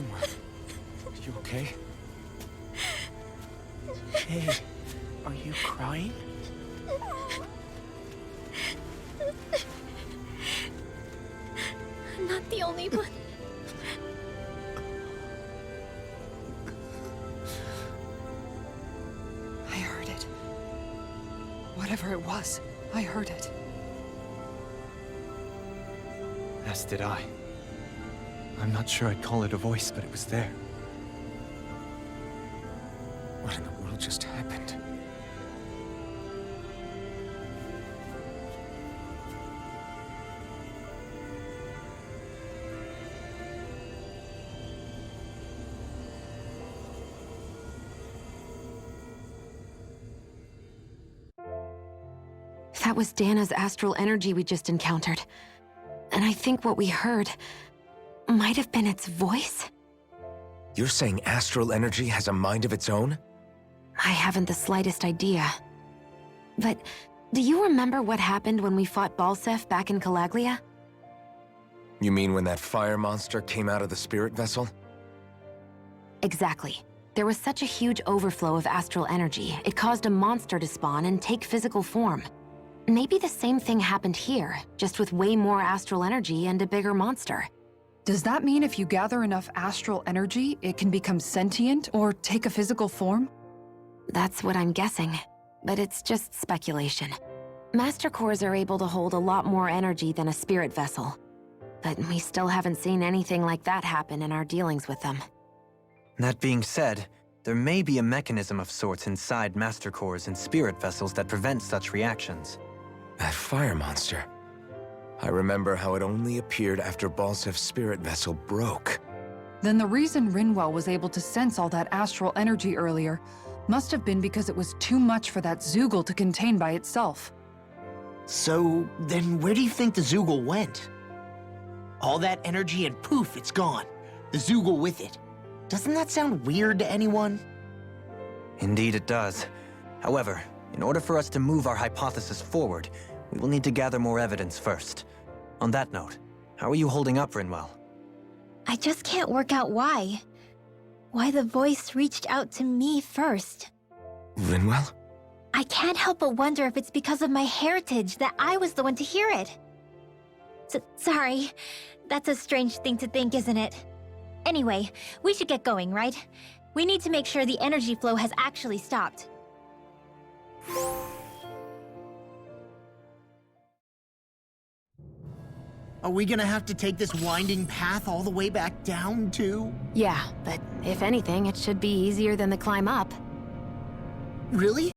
you okay? Hey, are you crying? I'm not the only one. I heard it. Whatever it was, I heard it. As did I. I'm not sure I'd call it a voice, but it was there. What in the world just happened? That was Dana's astral energy we just encountered. And I think what we heard might have been its voice? You're saying astral energy has a mind of its own? I haven't the slightest idea. But do you remember what happened when we fought Balseph back in Calaglia? You mean when that fire monster came out of the spirit vessel? Exactly. There was such a huge overflow of astral energy, it caused a monster to spawn and take physical form. Maybe the same thing happened here, just with way more astral energy and a bigger monster. Does that mean if you gather enough astral energy, it can become sentient or take a physical form? That's what I'm guessing, but it's just speculation. Master cores are able to hold a lot more energy than a spirit vessel, but we still haven't seen anything like that happen in our dealings with them. That being said, there may be a mechanism of sorts inside Master Cores and spirit vessels that prevent such reactions. That fire monster. I remember how it only appeared after Balsef's spirit vessel broke. Then the reason Rinwell was able to sense all that astral energy earlier must have been because it was too much for that Zoogle to contain by itself. So, then where do you think the Zoogle went? All that energy and poof, it's gone. The Zoogle with it. Doesn't that sound weird to anyone? Indeed it does. However, in order for us to move our hypothesis forward, we will need to gather more evidence first. On that note, how are you holding up, Rinwell? I just can't work out why. Why the voice reached out to me first. Rinwell? I can't help but wonder if it's because of my heritage that I was the one to hear it. Sorry. That's a strange thing to think, isn't it? Anyway, we should get going, right? We need to make sure the energy flow has actually stopped. Are we gonna have to take this winding path all the way back down, too? Yeah, but if anything, it should be easier than the climb up. Really?